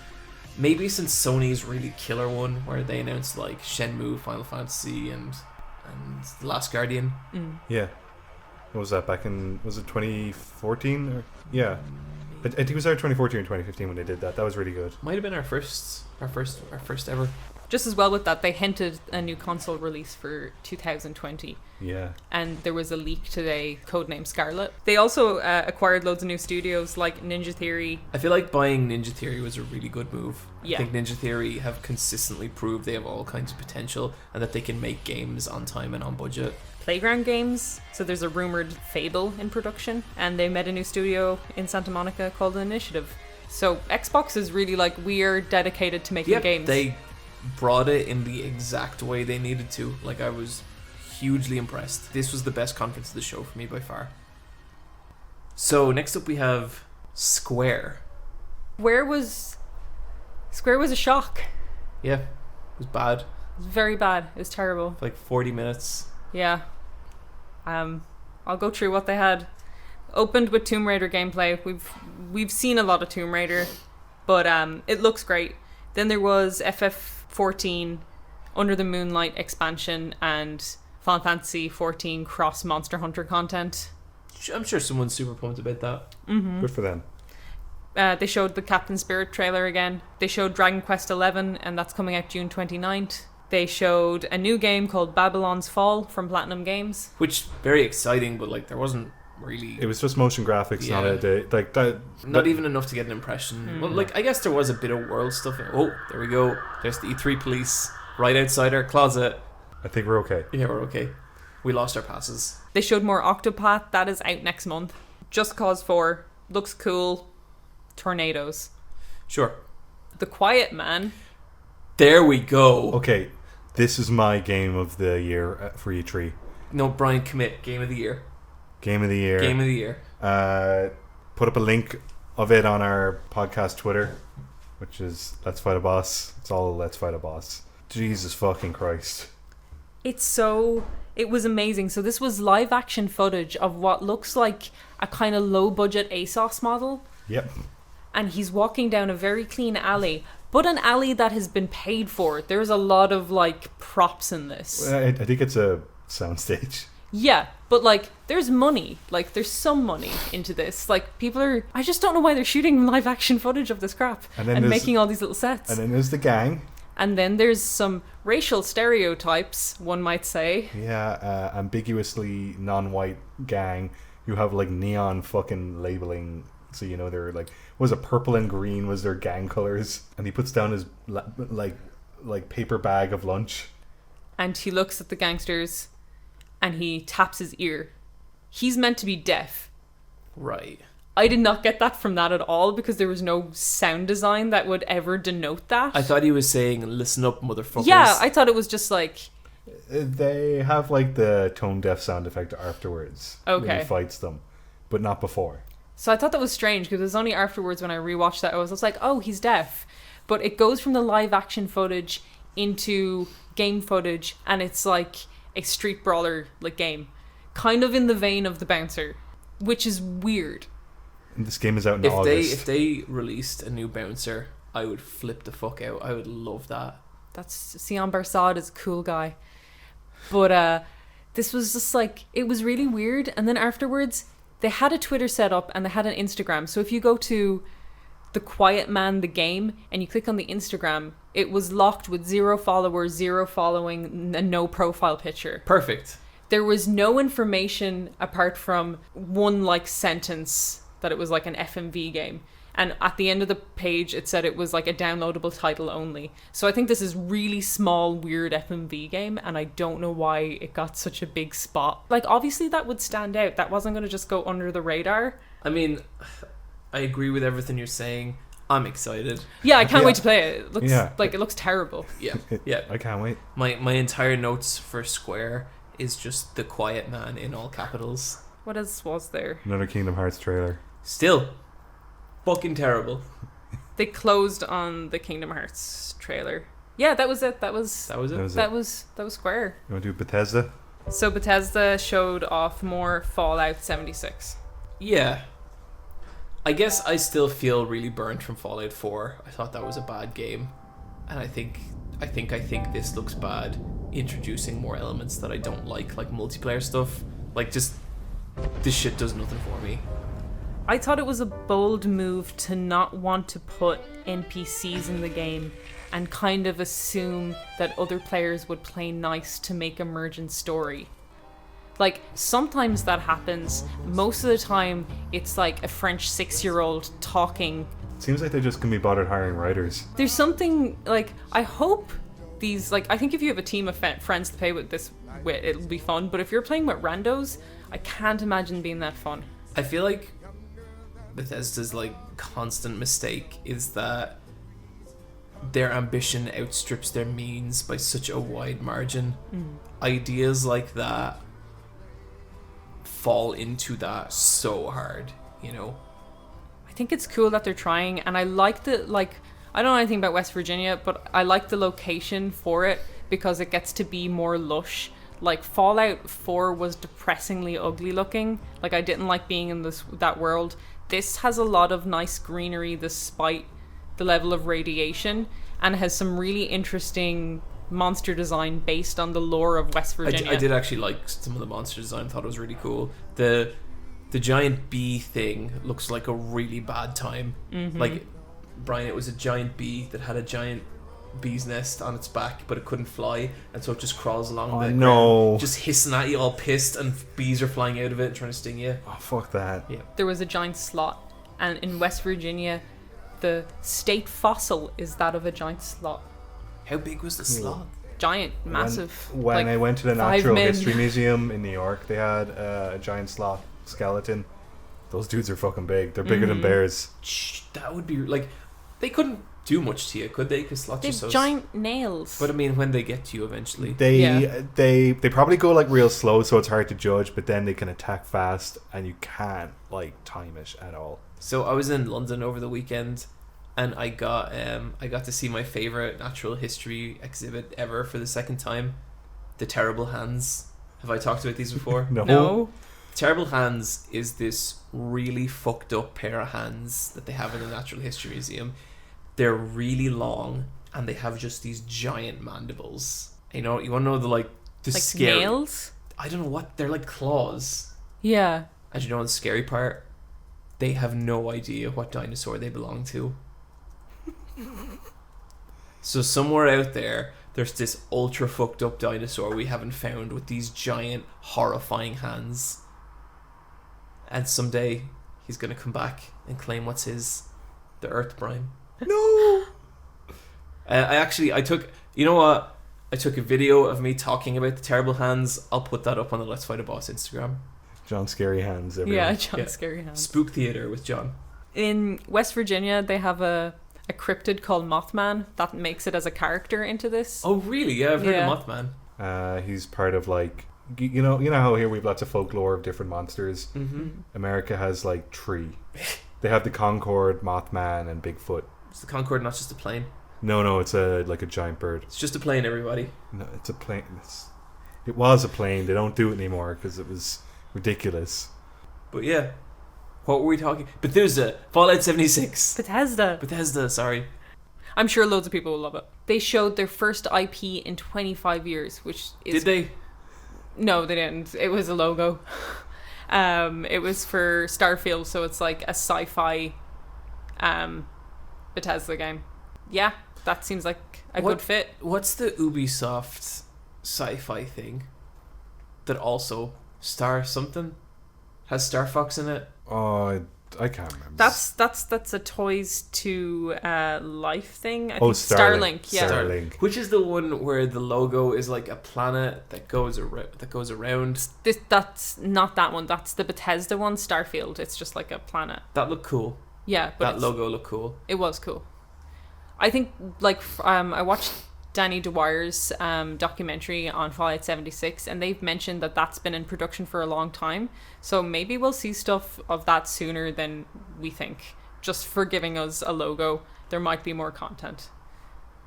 maybe since Sony's really killer one, where they announced like Shenmue, Final Fantasy, and The Last Guardian. Yeah. What was that, back in, was it 2014? Yeah. I think it was either 2014 or 2015 when they did that. That was really good. Might have been our first ever. Just as well with that, they hinted a new console release for 2020. Yeah. And there was a leak today, codenamed Scarlet. They also acquired loads of new studios like Ninja Theory. I feel like buying Ninja Theory was a really good move. Yeah. I think Ninja Theory have consistently proved they have all kinds of potential and that they can make games on time and on budget. Playground Games. So there's a rumored Fable in production, and they met a new studio in Santa Monica called Initiative. So Xbox is really like, we are dedicated to making games. They brought it in the exact way they needed to. Like, I was hugely impressed. This was the best conference of the show for me by far. So next up we have Square. Square was a shock. Yeah, it was bad. It was very bad. It was terrible. Like 40 minutes. Yeah. I'll go through what they had. Opened with Tomb Raider gameplay. We've seen a lot of Tomb Raider, but it looks great. Then there was FF14 Under the Moonlight expansion and Final Fantasy 14 cross Monster Hunter content. I'm sure someone's super pumped about that. Mm-hmm. Good for them. They showed the Captain Spirit trailer again. They showed Dragon Quest 11, and that's coming out June 29th. They showed a new game called Babylon's Fall from Platinum Games. Which, very exciting, but like there wasn't really... It was just motion graphics, Yeah. not even enough to get an impression. Well, like, I guess there was a bit of world stuff. Oh, there we go. There's the E3 police right outside our closet. I think we're okay. Yeah, we're okay. We lost our passes. They showed more Octopath. That is out next month. Just Cause 4. Looks cool. Tornadoes. Sure. The Quiet Man. There we go. Okay, this is my game of the year for E3. No, Brian, commit. Game of the year. Game of the year. Game of the year. Put up a link of it on our podcast Twitter, which is Let's Fight a Boss. It's all Let's Fight a Boss. Jesus fucking Christ. It was amazing. So this was live action footage of what looks like a kind of low budget ASOS model Yep. And he's walking down a very clean alley, but an alley that has been paid for. There's a lot of like props in this. I think it's a soundstage. Yeah, but like there's money. Like there's some money into this. Like people are. I just don't know why they're shooting live action footage of this crap and making all these little sets. And then there's the gang. And then there's some racial stereotypes, one might say. Yeah, ambiguously non-white gang who have like neon fucking labeling, so you know they're like, was it purple and green was their gang colors? And he puts down his like paper bag of lunch. And he looks at the gangsters, and he taps his ear. He's meant to be deaf. Right. I did not get that from that at all because there was no sound design that would ever denote that. I thought he was saying, "Listen up, motherfuckers." Yeah, I thought it was just like... They have like the tone deaf sound effect afterwards. Okay. When he fights them, but not before. So I thought that was strange because it was only afterwards when I rewatched that I was like, oh, he's deaf. But it goes from the live action footage into game footage, and it's like a street brawler like game. Kind of in the vein of The Bouncer, which is weird. This game is out in August. If they released a new Bouncer, I would flip the fuck out. I would love that. That's Sion Barsad is a cool guy. But this was just like, it was really weird. And then afterwards, they had a Twitter set up and they had an Instagram. So if you go to The Quiet Man, the game, and you click on the Instagram, it was locked with 0 followers, 0 following, and no profile picture. Perfect. There was no information apart from one like sentence that it was like an FMV game. And at the end of the page, it said it was like a downloadable title only. So I think this is really small, weird FMV game, and I don't know why it got such a big spot. Like, obviously that would stand out. That wasn't going to just go under the radar. I mean, I agree with everything you're saying. I'm excited. Yeah, I can't wait to play it. It looks like it looks terrible. Yeah. I can't wait. My entire notes for Square is just The Quiet Man in all capitals. What else was there? Another Kingdom Hearts trailer. Still fucking terrible. They closed on the Kingdom Hearts trailer. Yeah, that was it. That was Square. You want to do Bethesda? So Bethesda showed off more Fallout 76. Yeah. I guess I still feel really burnt from Fallout 4. I thought that was a bad game. And I think this looks bad, introducing more elements that I don't like multiplayer stuff. Like, just, this shit does nothing for me. I thought it was a bold move to not want to put NPCs in the game and kind of assume that other players would play nice to make a mergent story. Like, sometimes that happens. Most of the time, it's like a French 6-year-old talking. Seems like they just can be bothered hiring writers. There's something, like, I hope these, like, I think if you have a team of friends to play with this with, it'll be fun. But if you're playing with randos, I can't imagine being that fun. I feel like Bethesda's constant mistake is that their ambition outstrips their means by such a wide margin. Ideas like that fall into that so hard, you know. I think it's cool that they're trying, and I like the I don't know anything about West Virginia, but I like the location for it because it gets to be more lush. Like, Fallout 4 was depressingly ugly looking. Like, I didn't like being in that world. This has a lot of nice greenery despite the level of radiation, and has some really interesting monster design based on the lore of West Virginia. I did actually like some of the monster design. Thought it was really cool. The giant bee thing looks like a really bad time. Like, Brian, it was a giant bee that had a giant bee's nest on its back, but it couldn't fly, and so it just crawls along the ground, just hissing at you, all pissed, and bees are flying out of it and trying to sting you. Oh, fuck that. Yeah. There was a giant sloth, and in West Virginia, the state fossil is that of a giant sloth. How big was the sloth? Giant, massive. When I went to the Natural History Museum in New York, they had a giant sloth skeleton. Those dudes are fucking big. They're bigger than bears. That would be they couldn't do much to you, could they? Because sloths they are have so giant nails. But I mean, when they get to you eventually, they probably go real slow, so it's hard to judge. But then they can attack fast, and you can't time it at all. So I was in London over the weekend, and I got to see my favorite natural history exhibit ever for the second time, the Terrible Hands. Have I talked about these before? No. Terrible Hands is this really fucked up pair of hands that they have in the Natural History Museum. They're really long and they have just these giant mandibles. You know, you want to know the like scary nails? I don't know what they're like, claws. Yeah. And you know the scary part? They have no idea what dinosaur they belong to. So somewhere out there's this ultra fucked up dinosaur we haven't found with these giant horrifying hands. And someday he's gonna come back and claim what's his, the Earth Prime. No. I took, you know what? I took a video of me talking about the Terrible Hands. I'll put that up on the Let's Fight a Boss Instagram. John Scary Hands, everyone. Yeah, John Scary Hands. Spook Theater with John. In West Virginia, they have a cryptid called Mothman that makes it as a character into this. Oh, really? Yeah, I've heard of Mothman. He's part of like, you know how here we have lots of folklore of different monsters. Mm-hmm. America has like 3. They have the Concorde, Mothman, and Bigfoot. Is the Concorde not just a plane? No, it's like a giant bird. It's just a plane, everybody. No, it's a plane. It was a plane. They don't do it anymore because it was ridiculous. But yeah, what were we talking? Bethesda, Fallout 76. Bethesda, sorry. I'm sure loads of people will love it. They showed their first IP in 25 years, which is... Did they? No, they didn't. It was a logo. It was for Starfield, so it's like a sci-fi Bethesda game. Yeah, that seems like a good fit. What's the Ubisoft sci-fi thing that also Star something has Star Fox in it? Oh, I can't remember. That's a Toys to Life thing. I think Starlink. Yeah, Starlink. Which is the one where the logo is like a planet that goes around. That's not that one. That's the Bethesda one, Starfield. It's just like a planet. That looked cool. Yeah, but that logo looked cool. It was cool. I think like I watched Danny Dwyer's documentary on Fallout 76, and they've mentioned that that's been in production for a long time. So maybe we'll see stuff of that sooner than we think. Just for giving us a logo, there might be more content,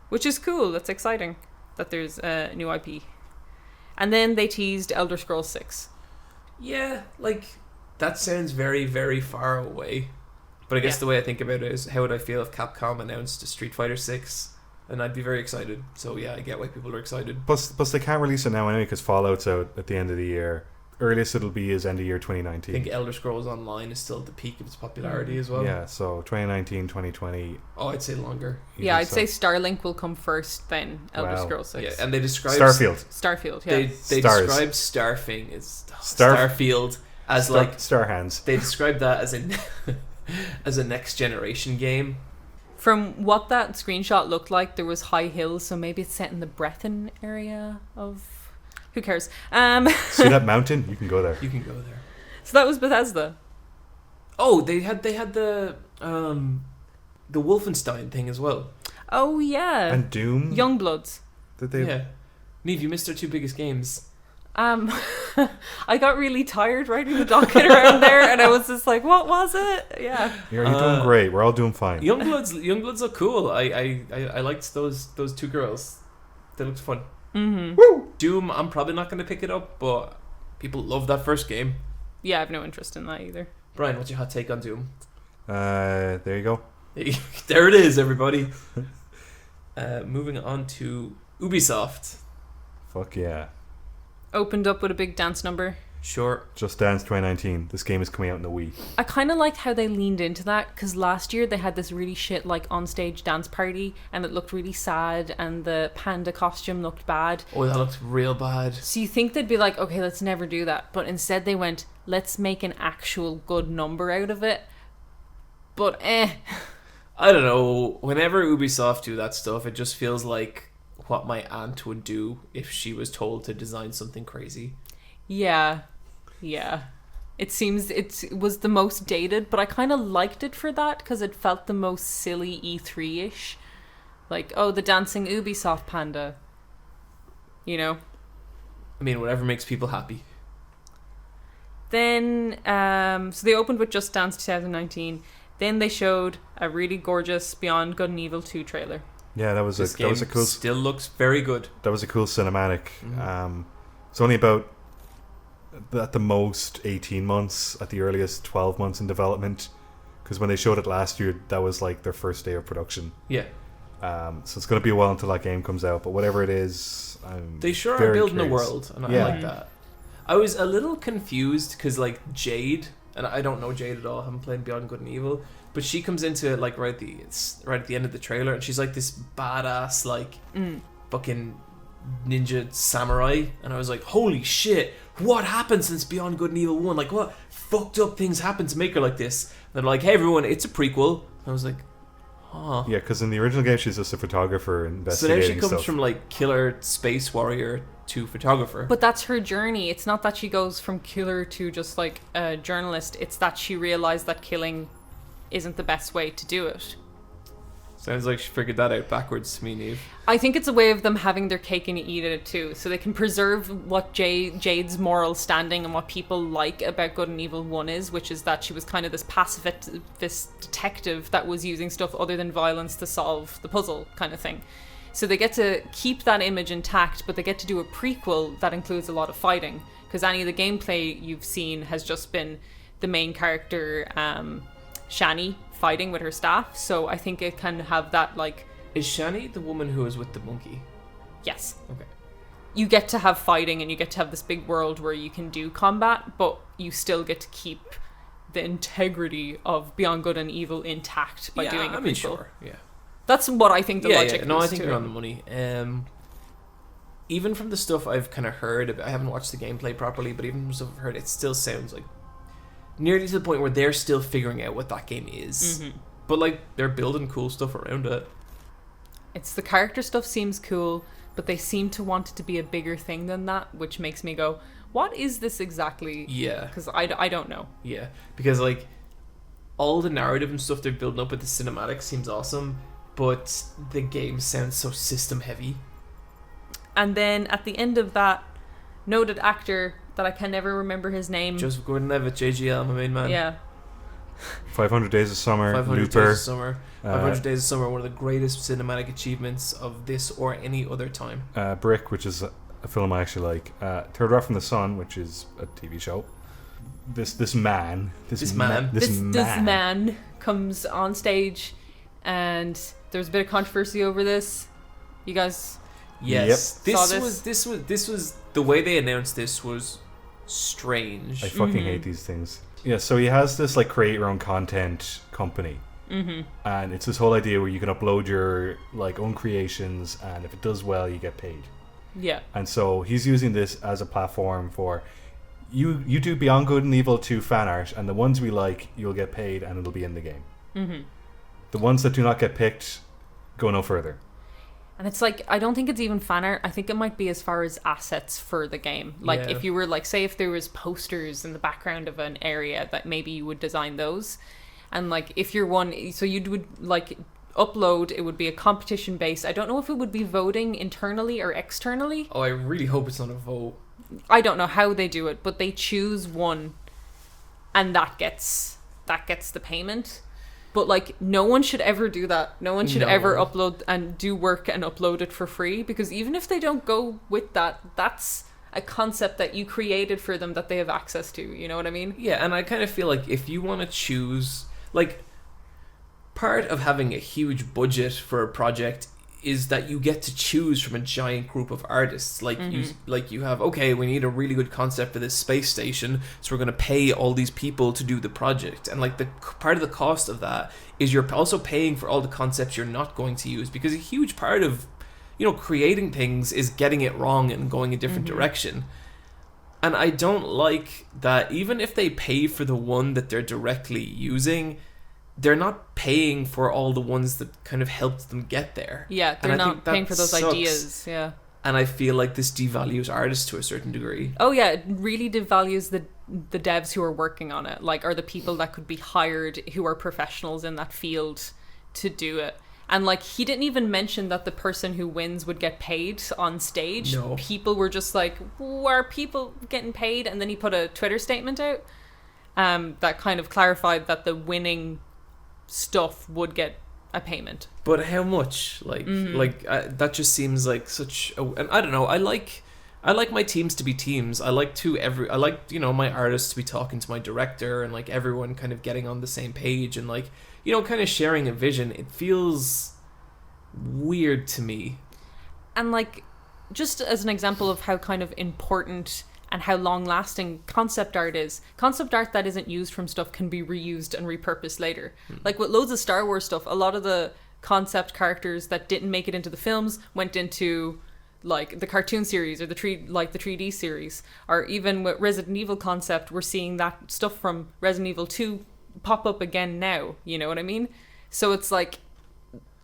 which is cool. That's exciting that there's a new IP. And then they teased Elder Scrolls 6. Yeah, like that sounds very, very far away. But I guess the way I think about it is, how would I feel if Capcom announced a Street Fighter 6? And I'd be very excited. So yeah, I get why people are excited. Plus they can't release it now anyway because Fallout's out at the end of the year. Earliest it'll be is end of year 2019. I think Elder Scrolls Online is still at the peak of its popularity as well. Yeah, so 2019, 2020. Oh, I'd say longer. Yeah, I'd say Starlink will come first, then Elder Scrolls 6. Yeah, and they describe Starfield, yeah. They describe Starfield as like Star Hands. They describe that as as a next generation game. From what that screenshot looked like, there was high hills, so maybe it's set in the Breton area of... Who cares? See that mountain? You can go there. You can go there. So that was Bethesda. Oh, they had the Wolfenstein thing as well. Oh yeah. And Doom. Youngbloods. Did they? Yeah. Neve, you missed their 2 biggest games. I got really tired writing the docket around there, and I was just like, "What was it?" Yeah. You're doing great. We're all doing fine. Youngbloods look cool. I liked those 2 girls. They looked fun. Mm-hmm. Woo! Doom, I'm probably not going to pick it up, but people love that first game. Yeah, I have no interest in that either. Brian, what's your hot take on Doom? There you go. There it is, everybody. Moving on to Ubisoft. Fuck yeah. Opened up with a big dance number. Sure. Just Dance 2019. This game is coming out in the Wii. I kind of liked how they leaned into that, because last year they had this really shit like onstage dance party, and it looked really sad, and the panda costume looked bad. Oh, that looked real bad. So you think they'd be like, okay, let's never do that, but instead they went, let's make an actual good number out of it. But I don't know. Whenever Ubisoft do that stuff, it just feels like what my aunt would do if she was told to design something crazy. Yeah. It seems it was the most dated, but I kind of liked it for that because it felt the most silly E3-ish. Like, oh, the dancing Ubisoft panda. You know? I mean, whatever makes people happy. Then, so they opened with Just Dance 2019. Then they showed a really gorgeous Beyond Good and Evil 2 trailer. Yeah, that was a cool. Still looks very good. That was a cool cinematic. It's only about at the most 18 months, at the earliest 12 months in development. Because when they showed it last year, that was like their first day of production. Yeah. So it's going to be a while until that game comes out. But whatever it is, they sure very are building curious. a world, and I like that. I was a little confused because like Jade, and I don't know Jade at all. I haven't played Beyond Good and Evil, but she comes into it like right at the end of the trailer, and she's like this badass like fucking ninja samurai, and I was like, holy shit, what happened since Beyond Good and Evil 1? Like, what fucked up things happened to make her like this? And they're like, hey everyone, it's a prequel. And I was like, huh. Yeah, because in the original game she's just a photographer So investigating now she comes stuff. from like killer space warrior to photographer. But that's her journey. It's not that she goes from killer to just like a journalist. It's that she realized that killing isn't the best way to do it. Sounds like she figured that out backwards to me, Neve. I think it's a way of them having their cake and eat it too, so they can preserve what Jade's moral standing and what people like about Good and Evil 1 is, which is that she was kind of this pacifist detective that was using stuff other than violence to solve the puzzle kind of thing. So they get to keep that image intact, but they get to do a prequel that includes a lot of fighting, because any of the gameplay you've seen has just been the main character, Shani, fighting with her staff. So I think it can have that like... Is Shani the woman who was with the monkey? Yes. Okay. You get to have fighting and you get to have this big world where you can do combat, but you still get to keep the integrity of Beyond Good and Evil intact by doing a prequel. Sure. Yeah. That's what I think the logic is. No, I to think it. you're on the money. Even from the stuff I've kind of heard, I haven't watched the gameplay properly, but even from stuff I've heard, it still sounds like nearly to the point where they're still figuring out what that game is. Mm-hmm. But like they're building cool stuff around it. It's the character stuff seems cool, but they seem to want it to be a bigger thing than that, which makes me go, what is this exactly? Yeah. Because I don't know. Yeah. Because like all the narrative and stuff they're building up with the cinematics seems awesome, but the game sounds so system heavy. And then at the end of that, noted actor that I can never remember his name. Joseph Gordon-Levitt, JGL, my main man. Yeah. 500 Days of Summer, 500 Looper. Days of Summer. 500 Days of Summer, one of the greatest cinematic achievements of this or any other time. Brick, which is a film I actually like. Third Rock from the Sun, which is a TV show. This man comes on stage, and there's a bit of controversy over this. You guys, yes, Yep. this was the way they announced this was strange. I fucking hate these things. Yeah, so he has this like create your own content company. And it's this whole idea where you can upload your like own creations, and if it does well, you get paid. Yeah. And so he's using this as a platform for you do Beyond Good and Evil 2 fan art, and the ones we like, you'll get paid, and it'll be in the game. The ones that do not get picked go no further. And it's like, I don't think it's even fan art. I think it might be as far as assets for the game. Like, if you were like, say if there was posters in the background of an area, that maybe you would design those. And like, if you're one, so you would like upload, it would be a competition based. I don't know if it would be voting internally or externally. Oh, I really hope it's not a vote. I don't know how they do it, but they choose one, and that gets the payment. But like, no one should ever do that. No one should ever upload and do work and upload it for free, because even if they don't go with that, that's a concept that you created for them that they have access to. You know what I mean? Yeah, and I kind of feel like if you want to choose, like, part of having a huge budget for a project is that you get to choose from a giant group of artists. Like you have, okay, we need a really good concept for this space station, so we're going to pay all these people to do the project. And like the part of the cost of that is you're also paying for all the concepts you're not going to use, because a huge part of, you know, creating things is getting it wrong and going a different direction. And I don't like that even if they pay for the one that they're directly using, they're not paying for all the ones that kind of helped them get there. Yeah, they're not paying for those ideas. Yeah. And I feel like this devalues artists to a certain degree. Oh yeah, it really devalues the devs who are working on it, like, are the people that could be hired who are professionals in that field to do it. And like, he didn't even mention that the person who wins would get paid on stage. No. People were just like, are people getting paid? And then he put a Twitter statement out that kind of clarified that the winning stuff would get a payment. But how much? Like, that just seems like such a... And I don't know, I like I like my teams to be teams. I like my artists to be talking to my director and like everyone kind of getting on the same page and like, kind of sharing a vision. It feels weird to me. And like, just as an example of how kind of important and how long-lasting concept art is. Concept art that isn't used from stuff can be reused and repurposed later. Like with loads of Star Wars stuff, a lot of the concept characters that didn't make it into the films went into like the cartoon series or the 3D series. Or even with Resident Evil concept, we're seeing that stuff from Resident Evil 2 pop up again now. You know what I mean? So it's like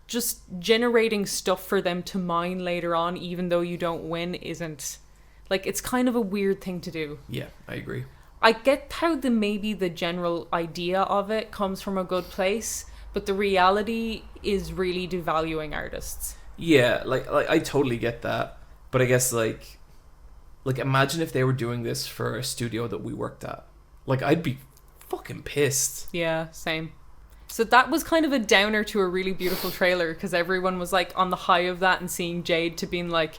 just generating stuff for them to mine later on, even though you don't win, isn't... Like, it's kind of a weird thing to do. Yeah, I agree. I get how maybe the general idea of it comes from a good place, but the reality is really devaluing artists. Yeah, like I totally get that. But I guess, like imagine if they were doing this for a studio that we worked at. Like, I'd be fucking pissed. Yeah, same. So that was kind of a downer to a really beautiful trailer, because everyone was, like, on the high of that and seeing Jade to being like...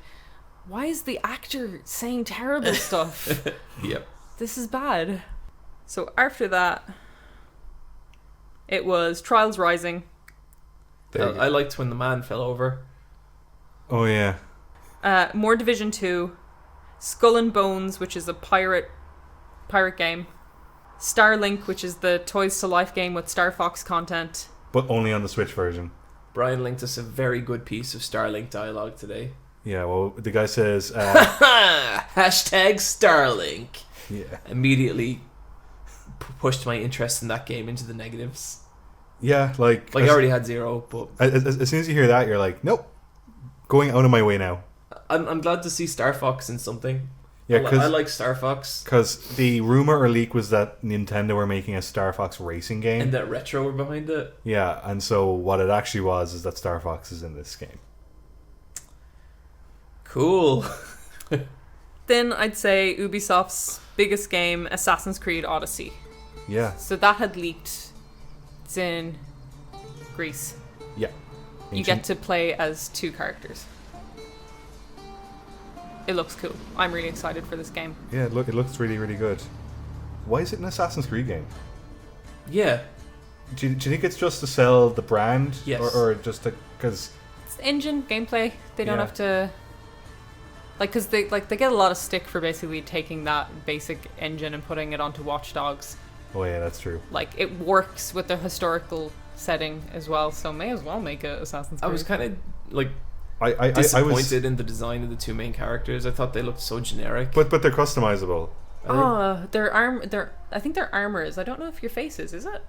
Why is the actor saying terrible stuff? Yep. This is bad. So after that, it was Trials Rising. I liked when the man fell over. Oh, yeah. More Division 2. Skull and Bones, which is a pirate game. Starlink, which is the Toys to Life game with Star Fox content. But only on the Switch version. Brian linked us a very good piece of Starlink dialogue today. Yeah, well, the guy says... Hashtag Starlink. Yeah. Immediately pushed my interest in that game into the negatives. Yeah, like... I already had 0, but... As soon as you hear that, you're like, nope. Going out of my way now. I'm glad to see Star Fox in something. Yeah, I like Star Fox. Because the rumor or leak was that Nintendo were making a Star Fox racing game. And that Retro were behind it. Yeah, and so what it actually was is that Star Fox is in this game. Cool. Then I'd say Ubisoft's biggest game, Assassin's Creed Odyssey. Yeah. So that had leaked. It's in Greece. Yeah. You get to play as 2 characters. It looks cool. I'm really excited for this game. Yeah, it looks really, really good. Why is it an Assassin's Creed game? Yeah. Do you think it's just to sell the brand? Yes. Or just to... Because... It's engine, gameplay. They don't have to... Like, because they get a lot of stick for basically taking that basic engine and putting it onto Watch Dogs. Oh yeah, that's true. Like, it works with the historical setting as well, so may as well make it Assassin's Creed. I was kind of, like... I disappointed in the design of the 2 main characters. I thought they looked so generic. But they're customizable. I think their armor is. I don't know if your face is it?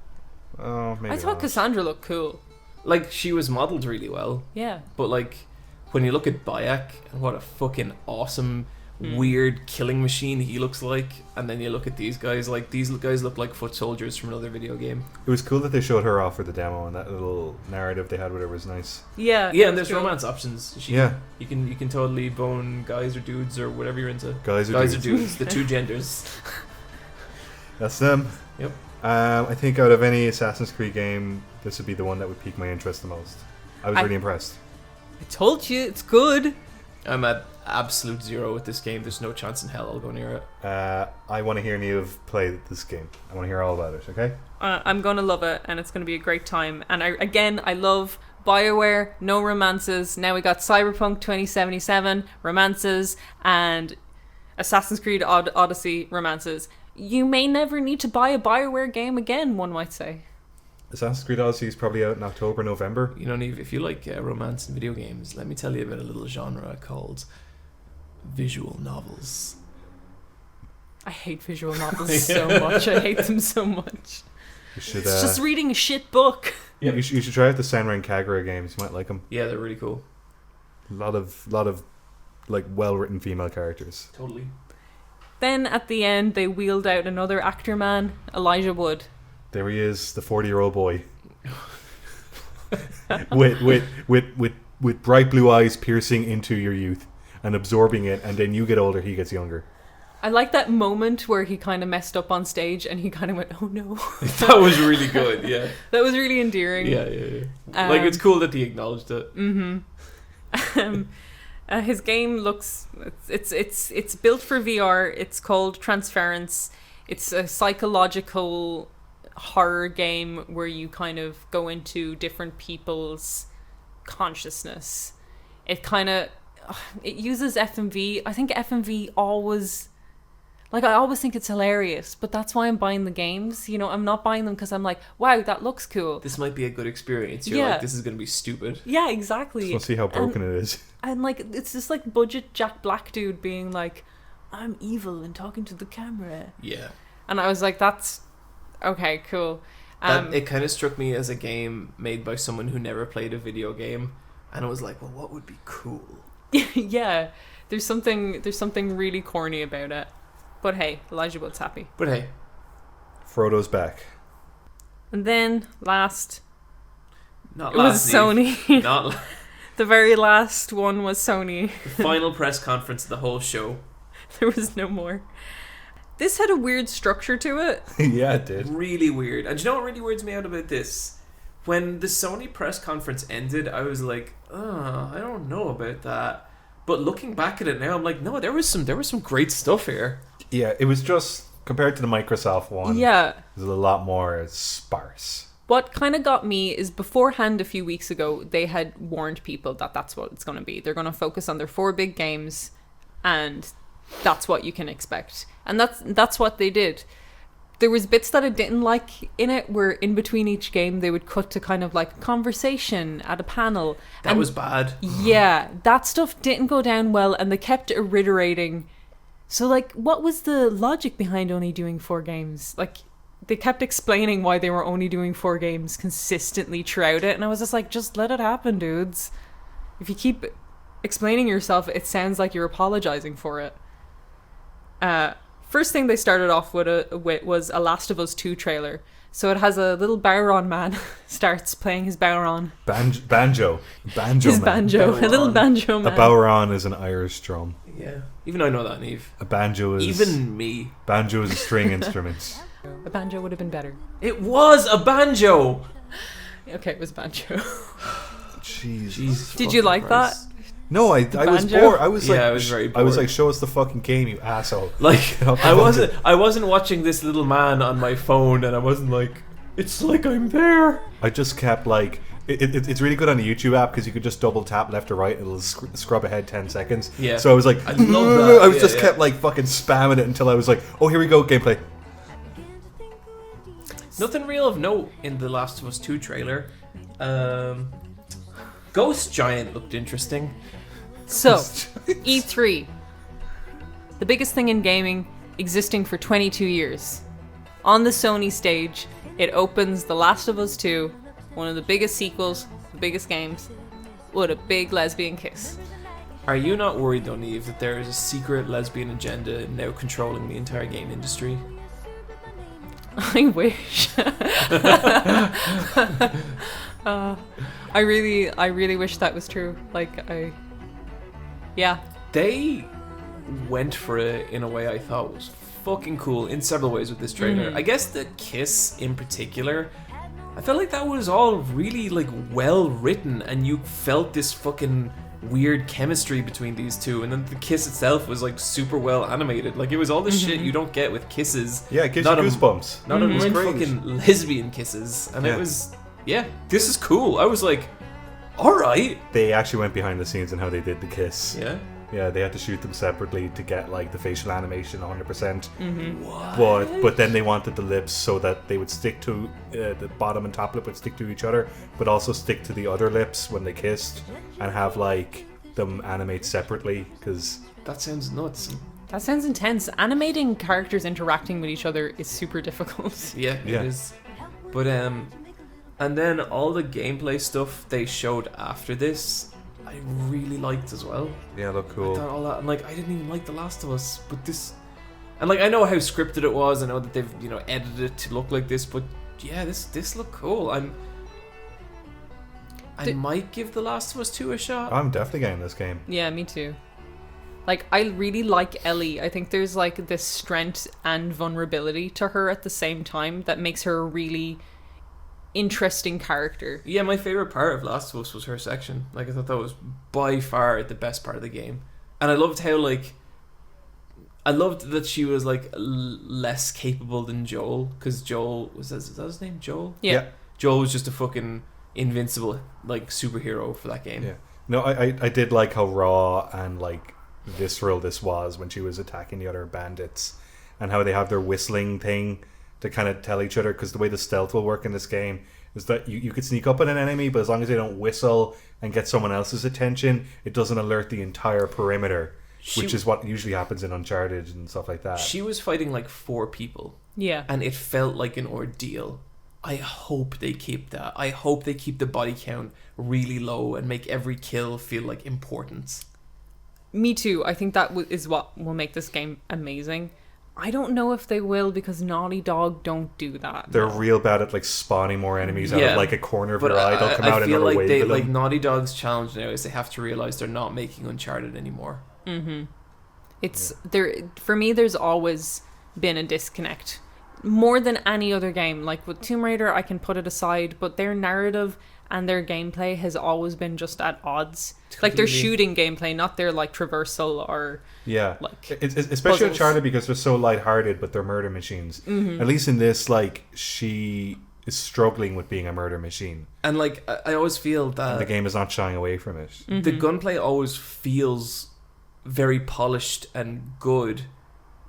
Oh, maybe I thought not. Cassandra looked cool. Like, she was modeled really well. Yeah. But, like, when you look at Bayek, and what a fucking awesome, weird killing machine he looks like, and then you look at these guys, like, these guys look like foot soldiers from another video game. It was cool that they showed her off for the demo, and that little narrative they had with her was nice. Yeah. Yeah, and there's romance options. Yeah. You can totally bone guys or dudes or whatever you're into. Guys or dudes. The 2 genders. That's them. Yep. I think out of any Assassin's Creed game, this would be the one that would pique my interest the most. I was really impressed. I told you, it's good. I'm at absolute 0 with this game. There's no chance in hell I'll go near it. I want to hear Neve play this game. I want to hear all about it, okay? I'm going to love it, and it's going to be a great time. And I love BioWare, no romances. Now we got Cyberpunk 2077, romances, and Assassin's Creed Odyssey, romances. You may never need to buy a BioWare game again, one might say. Assassin's Creed Odyssey is probably out in October, November. You know, Neve, if you like romance in video games, let me tell you about a little genre called visual novels. I hate visual novels so much. I hate them so much. You should, it's just reading a shit book. Yeah, you should try out the Senran Kagura games. You might like them. Yeah, they're really cool. A lot of like well-written female characters. Totally. Then at the end, they wheeled out another actor man, Elijah Wood. There he is, the 40-year-old boy, with bright blue eyes piercing into your youth and absorbing it, and then you get older, he gets younger. I like that moment where he kind of messed up on stage and he kind of went, "Oh no." That was really good. Yeah. That was really endearing. Yeah. Like, it's cool that he acknowledged it. Mm-hmm. His game looks it's built for VR. It's called Transference. It's a psychological horror game where you kind of go into different people's consciousness. It uses FMV. I think FMV always, like, I always think it's hilarious, but that's why I'm buying the games. You know, I'm not buying them because I'm like, wow, that looks cool. This might be a good experience. You're like, this is going to be stupid. Yeah, exactly. Just want to see how broken it is. And like, it's this like budget Jack Black dude being like, I'm evil and talking to the camera. Yeah. And I was like, that's okay, cool. It kind of struck me as a game made by someone who never played a video game, and I was like, well, what would be cool? Yeah, there's something really corny about it. But hey, Elijah Wood's happy. But hey, Frodo's back. And then not it was last, Sony. Not the very last one was Sony. the final press conference of the whole show. There was no more. This had a weird structure to it. Yeah, it did. Really weird. And do you know what really weirds me out about this? When the Sony press conference ended, I was like, oh, I don't know about that. But looking back at it now, I'm like, no, there was some great stuff here. Yeah, it was just, compared to the Microsoft one, Yeah. it was a lot more sparse. What kind of got me is beforehand a few weeks ago, they had warned people that that's what it's going to be. They're going to focus on their 4 big games, and that's what you can expect. And that's what they did. There was bits that I didn't like in it, where in between each game they would cut to kind of like a conversation at a panel. That was bad. Yeah, that stuff didn't go down well, and they kept reiterating. So like, what was the logic behind only doing 4 games? Like, they kept explaining why they were only doing 4 games consistently throughout it, and I was just like, just let it happen, dudes. If you keep explaining yourself, it sounds like you're apologizing for it. First thing they started off with was a Last of Us 2 trailer. So it has a little Bowron man starts playing his Bowron. Banjo. His man. banjo. A little banjo man. A Bowron is an Irish drum. Yeah. Even I know that, Neve. A banjo is... Even me. Banjo is a string instrument. A banjo would have been better. It was a banjo! Okay, it was banjo. Jesus. Did you like Christ. that? No, I was Banjo? bored. I was like, I was very bored. I was like, show us the fucking game, you asshole. Like, I wasn't watching this little man on my phone, and I wasn't like, it's like I'm there. I just kept like, it's really good on the YouTube app because you could just double tap left or right, and it'll scrub ahead 10 seconds. Yeah. So I was like, I love that. I was just kept like fucking spamming it until I was like, oh, here we go, gameplay. Nothing real of note in the Last of Us 2 trailer. Ghost Giant looked interesting. So, E3. The biggest thing in gaming, existing for 22 years. On the Sony stage, it opens The Last of Us 2, one of the biggest sequels, the biggest games, with a big lesbian kiss. Are you not worried, though, Neve, that there is a secret lesbian agenda now controlling the entire game industry? I wish. I really wish that was true. Yeah. They went for it in a way I thought was fucking cool in several ways with this trailer. I guess the kiss in particular, I felt like that was all really like well written, and you felt this fucking weird chemistry between these two, and then the kiss itself was like super well animated. Like, it was all the shit you don't get with kisses. Yeah, it gives you goosebumps. Not unlike fucking lesbian kisses. And it was, this is cool. I was like, alright. They actually went behind the scenes in how they did the kiss. Yeah. Yeah, they had to shoot them separately to get like the facial animation 100%. What? But then they wanted the lips so that they would stick to the bottom and top lip would stick to each other, but also stick to the other lips when they kissed, and have like them animate separately, because That sounds nuts. That sounds intense. Animating characters interacting with each other is super difficult. Yeah, it is. But and then all the gameplay stuff they showed after this, I really liked as well. yeah, look I cool. thought all that, and like, I didn't even like The Last of Us, but this, and like, I know how scripted it was. I know that they've edited it to look like this, but yeah, this looked cool. I might give The Last of Us 2 a shot. I'm definitely getting this game. Yeah, me too. Like, I really like Ellie. I think there's like this strength and vulnerability to her at the same time that makes her a really interesting character. Yeah, my favorite part of Last of Us was her section. Like, I thought that was by far the best part of the game. And I loved how, like, I loved that she was, like, less capable than Joel. Because Joel, is that his name? Joel? Yeah. Joel was just a fucking invincible, like, superhero for that game. Yeah. No, I did like how raw and, like, visceral this was when she was attacking the other bandits. And how they have their whistling thing to kind of tell each other. Because the way the stealth will work in this game is that you could sneak up on an enemy, but as long as they don't whistle and get someone else's attention, it doesn't alert the entire perimeter. Which is what usually happens in Uncharted and stuff like that. She was fighting like 4 people. Yeah. And it felt like an ordeal. I hope they keep that. I hope they keep the body count really low and make every kill feel like important. Me too. I think that is what will make this game amazing. I don't know if they will because Naughty Dog don't do that. They're real bad at like spawning more enemies out of like a corner of your eye. They'll come out I feel another like wave they of them. like Naughty Dog's challenge now is they have to realize they're not making Uncharted anymore. Mm-hmm. It's there for me. There's always been a disconnect, more than any other game. Like with Tomb Raider, I can put it aside, but their narrative and their gameplay has always been just at odds. Like their shooting gameplay, not their like traversal or like it's especially Uncharted because they're so lighthearted, but they're murder machines. Mm-hmm. At least in this, like she is struggling with being a murder machine, and like I always feel that and the game is not shying away from it. Mm-hmm. The gunplay always feels very polished and good,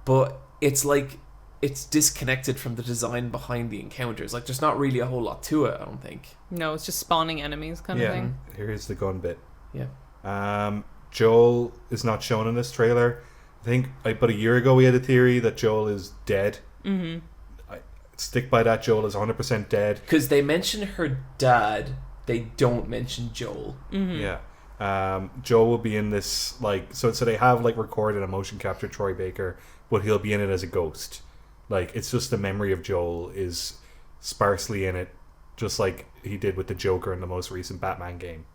but it's like it's disconnected from the design behind the encounters. Like there's not really a whole lot to it, I don't think. No, it's just spawning enemies kind of thing. Here's the gun bit. Yeah. Joel is not shown in this trailer. I think about a year ago we had a theory that Joel is dead. Mm-hmm. I stick by that. Joel is 100% dead. Because they mention her dad, they don't mention Joel. Mm-hmm. Yeah. Joel will be in this like so they have like recorded a motion capture Troy Baker, but he'll be in it as a ghost. Like it's just the memory of Joel is sparsely in it, just like he did with the Joker in the most recent Batman game.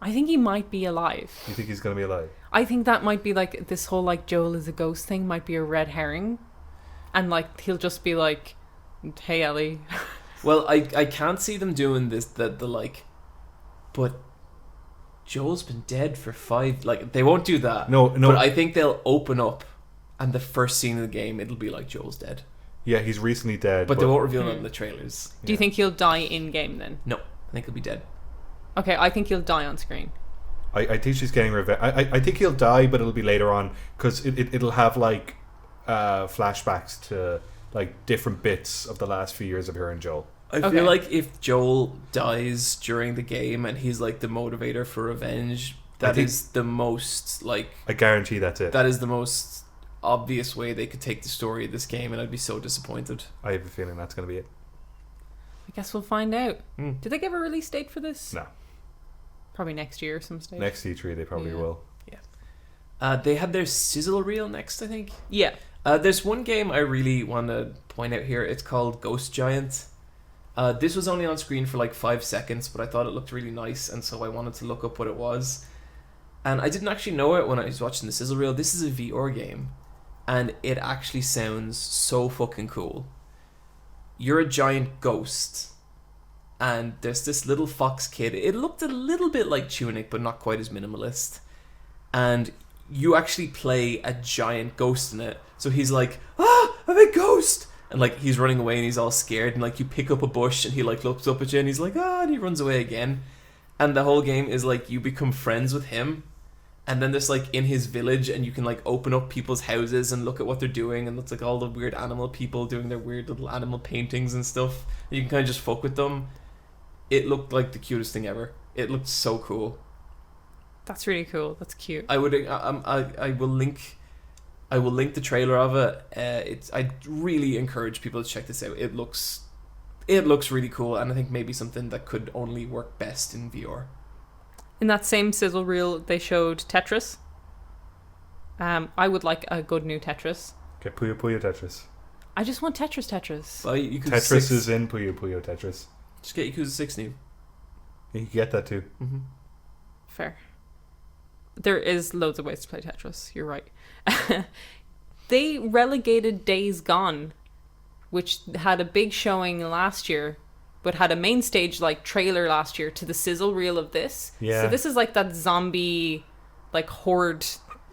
I think he might be alive. You think he's gonna be alive? I think that might be like this whole like Joel is a ghost thing might be a red herring, and like he'll just be like, "Hey Ellie." Well, I can't see them doing this the like, but Joel's been dead for 5. Like they won't do that. No. But I think they'll open up, and the first scene of the game it'll be like Joel's dead. Yeah, he's recently dead. But they won't reveal that in the trailers. Do you think he'll die in game then? No, I think he'll be dead. Okay, I think he'll die on screen. I think she's getting revenge. I think he'll die, but it'll be later on because it'll have like flashbacks to like different bits of the last few years of her and Joel. I feel like if Joel dies during the game and he's like the motivator for revenge, that is the most like I guarantee that's it. That is the most obvious way they could take the story of this game, and I'd be so disappointed. I have a feeling that's going to be it. I guess we'll find out. Did they give a release date for this? No. Probably next year or some stage. Next E3 they probably will. Yeah. They had their sizzle reel next, I think. Yeah. There's one game I really want to point out here. It's called Ghost Giant. This was only on screen for like 5 seconds, but I thought it looked really nice, and so I wanted to look up what it was. And I didn't actually know it when I was watching the sizzle reel. This is a VR game, and it actually sounds so fucking cool. You're a giant ghost, and there's this little fox kid. It looked a little bit like Tunic, but not quite as minimalist. And you actually play a giant ghost in it. So he's like, I'm a ghost! And like he's running away and he's all scared, and like you pick up a bush and he like looks up at you and he's like, and he runs away again. And the whole game is like you become friends with him. And then there's like in his village, and you can like open up people's houses and look at what they're doing, and it's like all the weird animal people doing their weird little animal paintings and stuff. You can kind of just fuck with them. It looked like the cutest thing ever. It looked so cool. That's really cool. That's cute. I will link the trailer of it. I really encourage people to check this out. It looks really cool, and I think maybe something that could only work best in VR. In that same sizzle reel, they showed Tetris. I would like a good new Tetris. Okay, Puyo Puyo Tetris. I just want Tetris. Well, Tetris is in Puyo Puyo Tetris. Just get Yakuza 6 new. You can get that too. Mm-hmm. Fair. There is loads of ways to play Tetris. You're right. They relegated Days Gone, which had a big showing last year, but had a main stage like trailer last year to the sizzle reel of this. Yeah. So this is like that zombie, like horde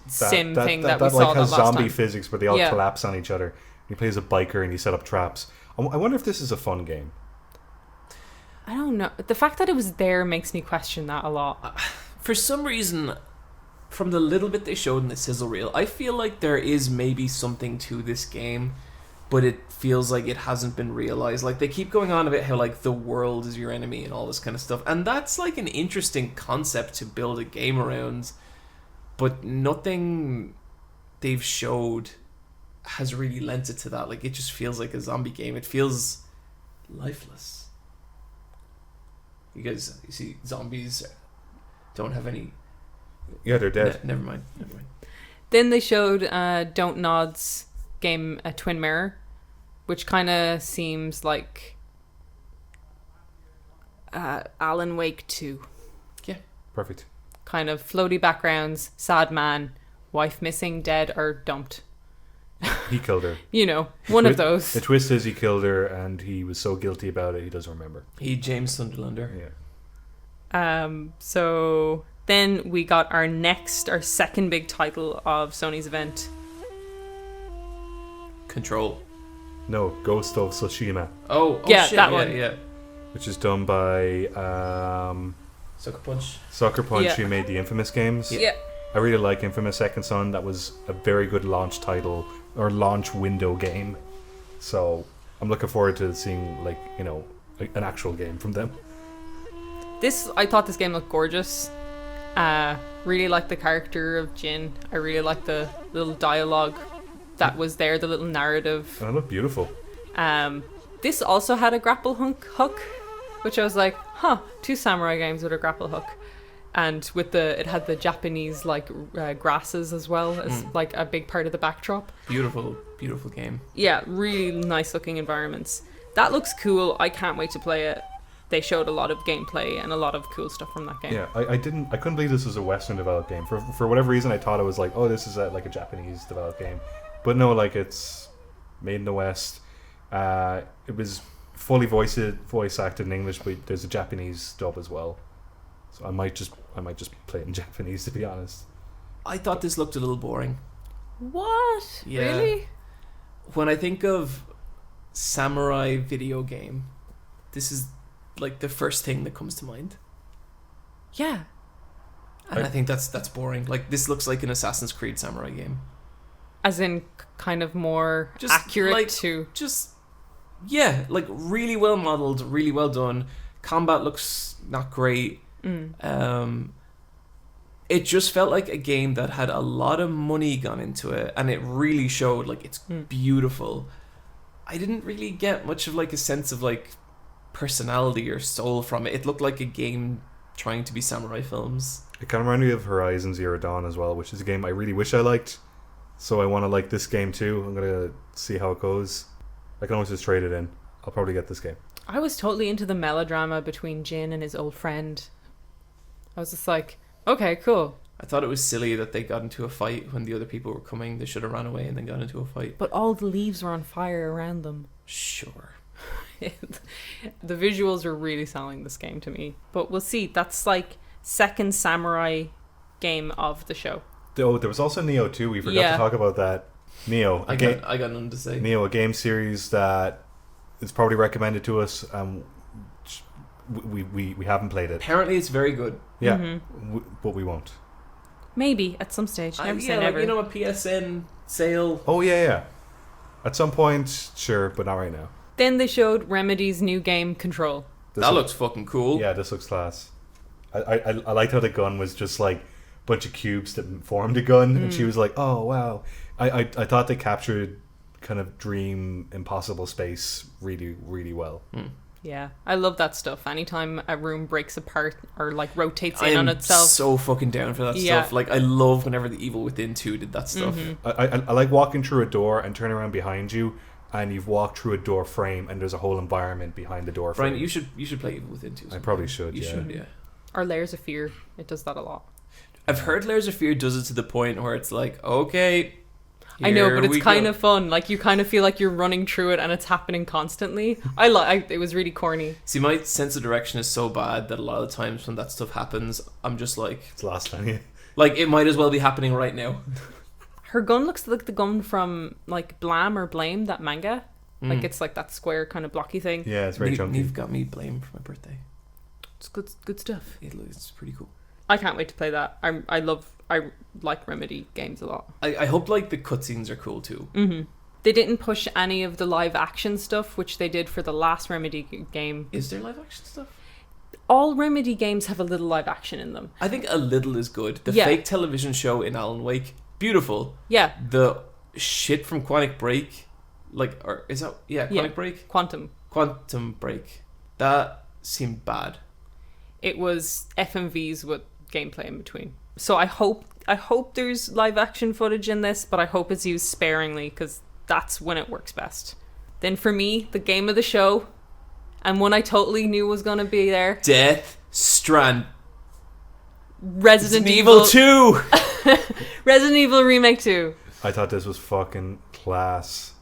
sim thing that we like saw has that last zombie time. physics where they all Yeah. collapse on each other. He plays a biker and you set up traps. I wonder if this is a fun game. I don't know. The fact that it was there makes me question that a lot. For some reason, from the little bit they showed in the sizzle reel, I feel like there is maybe something to this game, but it feels like it hasn't been realized. Like, they keep going on about how, like, the world is your enemy and all this kind of stuff, and that's, like, an interesting concept to build a game around, but nothing they've showed has really lent it to that. Like, it just feels like a zombie game. It feels lifeless. You see, zombies don't have any... Yeah, they're dead. Never mind. Then they showed Don't Nod's game Twin Mirror, which kind of seems like Alan Wake 2. Yeah. Perfect. Kind of floaty backgrounds, sad man, wife missing, dead, or dumped. He killed her. You know, one of those. The twist is he killed her and he was so guilty about it he doesn't remember. James Sunderlander. Yeah. So then we got our second big title of Sony's event. Control. No, Ghost of Tsushima, Oh Yeah, shit, that yeah, one. Yeah. which is done by Sucker Punch. Sucker Punch, Yeah. who made the Infamous games. Yeah. I really like Infamous Second Son. That was a very good launch title or launch window game. So I'm looking forward to seeing, like, you know, an actual game from them. I thought this game looked gorgeous. Really liked the character of Jin. I really liked the little dialogue that was there, the little narrative. And it looked beautiful. This also had a grapple hook, which I was like, two samurai games with a grapple hook. And it had the Japanese grasses as well as like a big part of the backdrop. Beautiful game. Yeah, really nice looking environments. That looks cool. I can't wait to play it. They showed a lot of gameplay and a lot of cool stuff from that game. Yeah, I couldn't believe this was a Western developed game. For whatever reason, I thought it was like, oh, this is like a Japanese developed game, but no, like, it's made in the West. It was fully voice acted in English, but there's a Japanese dub as well. So I might just play it in Japanese, to be honest. I thought this looked a little boring. What? Yeah. Really? When I think of samurai video game, this is like the first thing that comes to mind. Yeah. And I think that's boring. Like, this looks like an Assassin's Creed samurai game. As in kind of more Just accurate like, to... Yeah, like, really well modeled, really well done. Combat looks not great. It just felt like a game that had a lot of money gone into it, and it really showed. Like, it's beautiful. I didn't really get much of like a sense of like personality or soul from it. It looked like a game trying to be samurai films. It kind of reminded me of Horizon Zero Dawn as well, which is a game I really wish I liked. So I want to like this game too. I'm gonna see how it goes. I can always just trade it in. I'll probably get this game. I was totally into the melodrama between Jin and his old friend. I was just like, okay, cool. I thought it was silly that they got into a fight when the other people were coming. They should have ran away and then got into a fight. But all the leaves were on fire around them. Sure. The visuals are really selling this game to me. But we'll see. That's like second samurai game of the show. Oh, there was also Neo 2. We forgot to talk about that. Neo. I got nothing to say. Neo, a game series that is probably recommended to us. We haven't played it. Apparently it's very good. Yeah, but we won't. Maybe at some stage. Never say never. Like, you know, a PSN sale. Oh yeah. At some point, sure, but not right now. Then they showed Remedy's new game, Control. That looks fucking cool. Yeah, this looks class. I liked how the gun was just like a bunch of cubes that formed a gun, and she was like, "Oh wow!" I thought they captured kind of dream impossible space really, really well. Yeah, I love that stuff. Anytime a room breaks apart or like rotates I in am on itself. so fucking down for that stuff. Like, I love whenever the Evil Within 2 did that stuff. I like walking through a door and turning around behind you, and you've walked through a door frame, and there's a whole environment behind the door frame. Brian, you should play Evil Within 2. I probably should. You yeah. should, yeah. Or Layers of Fear. It does that a lot. I've heard Layers of Fear does it to the point where it's like, okay, I know, Here but it's we kind go. of fun. Like, you kind of feel like you're running through it and it's happening constantly. It was really corny. See, my sense of direction is so bad that a lot of times when that stuff happens, I'm just like, It's lost on you. like it might as well be happening right now. Her gun looks like the gun from, like, Blam or Blame, that manga. Like, it's like that square kind of blocky thing. Yeah, it's very chunky. You've got me blamed for my birthday. It's good stuff. It's pretty cool. I can't wait to play that. I like Remedy games a lot. I hope like the cutscenes are cool too. Mm-hmm. They didn't push any of the live action stuff, which they did for the last Remedy game. Is there live action stuff? All Remedy games have a little live action in them. I think a little is good. The Yeah. fake television show in Alan Wake, beautiful. Yeah, The shit from Quantic Break, like, or is that Quantic Break? Quantum. Quantum Break. That seemed bad. It was FMVs with gameplay in between. So I hope there's live action footage in this, but I hope it's used sparingly because that's when it works best. Then for me, the game of the show, and one I totally knew was going to be there, Death Strand. Resident Evil 2. Resident Evil Remake 2. I thought this was fucking class.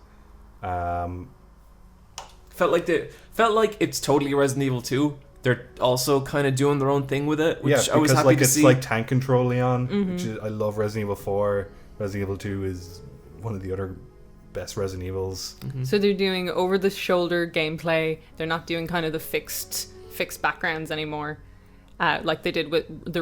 Felt like it's totally Resident Evil 2. They're also kind of doing their own thing with it, which yeah, I was because happy like to it's see. like tank control, Leon. Mm-hmm. Which is, I love Resident Evil 4. Resident Evil 2 is one of the other best Resident Evils. Mm-hmm. So they're doing over-the-shoulder gameplay. They're not doing kind of the fixed backgrounds anymore, like they did with the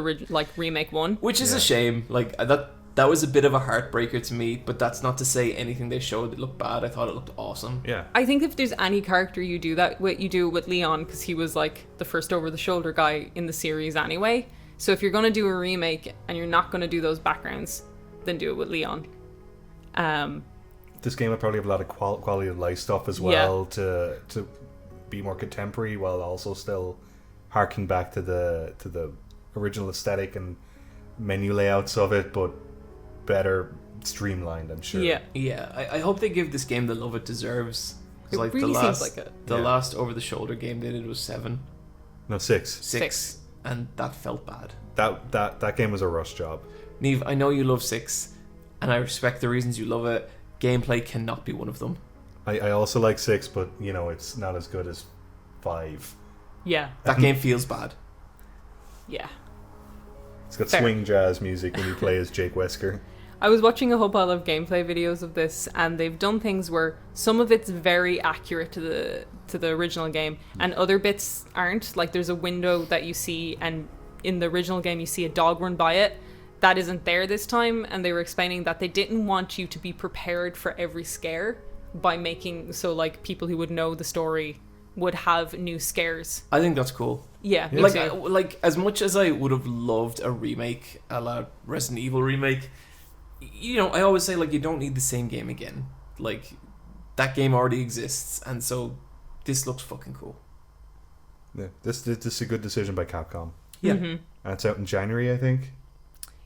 Remake 1. Which is Yeah. a shame. Like that was a bit of a heartbreaker to me, but that's not to say anything they showed that looked bad. I thought it looked awesome. Yeah. I think if there's any character you do that with, you do it with Leon, because he was like the first over-the-shoulder guy in the series anyway. So if you're going to do a remake and you're not going to do those backgrounds, then do it with Leon. This game will probably have a lot of quality of life stuff as well to be more contemporary while also still harking back to the original aesthetic and menu layouts of it, but better streamlined, I'm sure. Yeah, I hope they give this game the love it deserves. 'Cause, It like really the seems last, like it. The Yeah. last over-the-shoulder game they did was 7. No, 6. 6. And that felt bad. That game was a rush job. Neve, I know you love 6, and I respect the reasons you love it. Gameplay cannot be one of them. I also like 6, but you know it's not as good as 5. Yeah. That game feels bad. Yeah. It's got Fair. swing jazz music when you play as Jake Wesker. I was watching a whole pile of gameplay videos of this, and they've done things where some of it's very accurate to the original game, and other bits aren't. Like there's a window that you see, and in the original game you see a dog run by it. That isn't there this time, and they were explaining that they didn't want you to be prepared for every scare by making so like people who would know the story would have new scares. I think that's cool. Yeah, me Like, too. like as much as I would have loved a remake, a la Resident Evil remake, you know, I always say like you don't need the same game again. Like that game already exists, and so this looks fucking cool. Yeah, this is a good decision by Capcom. Yeah, Mhm. And it's out in January, I think.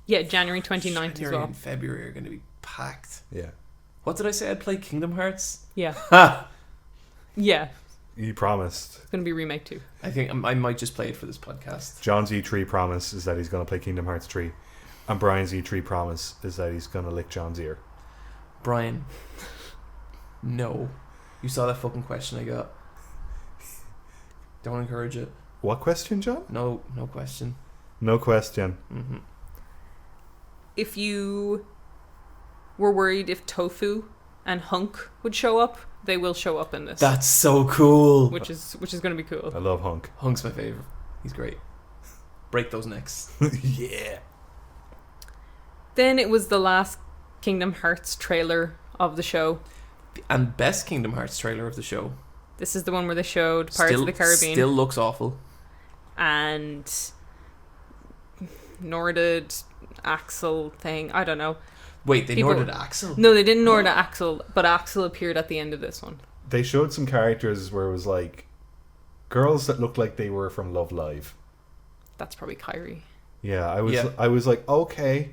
Yeah, January 29th as January well. and February are going to be packed. Yeah. What did I say? I'd play Kingdom Hearts. Yeah. Ha! Yeah. He promised. It's going to be remake too. I think I might just play it for this podcast. John's E3 promise is that he's going to play Kingdom Hearts 3. And Brian's E3 promise is that he's going to lick John's ear. Brian, no. You saw that fucking question I got. Don't encourage it. What question, John? No question. No question. Mm-hmm. If you were worried if Tofu and Hunk would show up, they will show up in this. That's so cool. which is going to be cool. I love Hunk. Hunk's my favorite. He's great. Break those necks. Yeah. Then it was the last Kingdom Hearts trailer of the show. And best Kingdom Hearts trailer of the show. This is the one where they showed Pirates of the Caribbean. Still looks awful. And nor did Axel thing. I don't know. Wait, they People- ignored Axel? No, they didn't nor to Axel, but Axel appeared at the end of this one. They showed some characters where it was like girls that looked like they were from Love Live. That's probably Kyrie. Yeah, Yeah. I was like, okay,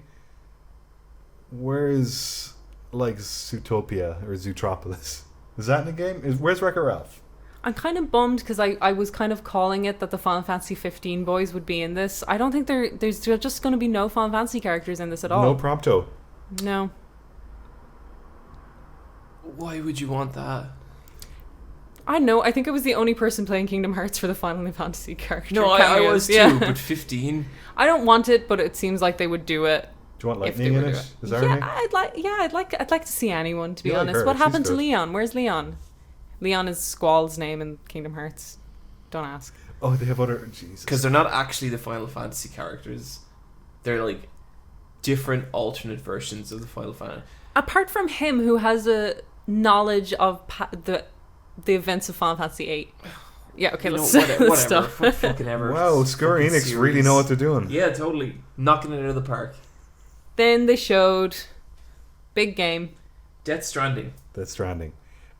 where's like Zootopia or Zootropolis? Is that in the game? Where's Wreck-It Ralph? I'm kind of bummed because I was kind of calling it that the Final Fantasy 15 boys would be in this. I don't think there's just going to be no Final Fantasy characters in this at all. No Prompto. No. Why would you want that? I don't know. I think I was the only person playing Kingdom Hearts for the Final Fantasy character. No, I cameos. was too, Yeah. but 15. I don't want it, but it seems like they would do it. Do you want If they lightning were in to it? do it. Is that her name? I'd like to see anyone, to be You like honest. her, What she's happened to good. Leon? Where's Leon? Leon is Squall's name in Kingdom Hearts. Don't ask. Oh, they have other... Jesus. Because they're not actually the Final Fantasy characters. They're like different alternate versions of the Final Fantasy. Apart from him, who has a knowledge of the events of Final Fantasy VIII. Yeah, okay, let's whatever. stop. Fucking ever. Wow, Square Fucking Enix really series. know what they're doing. Yeah, totally. Knocking it out of the park. Then they showed big game. Death Stranding. Death Stranding.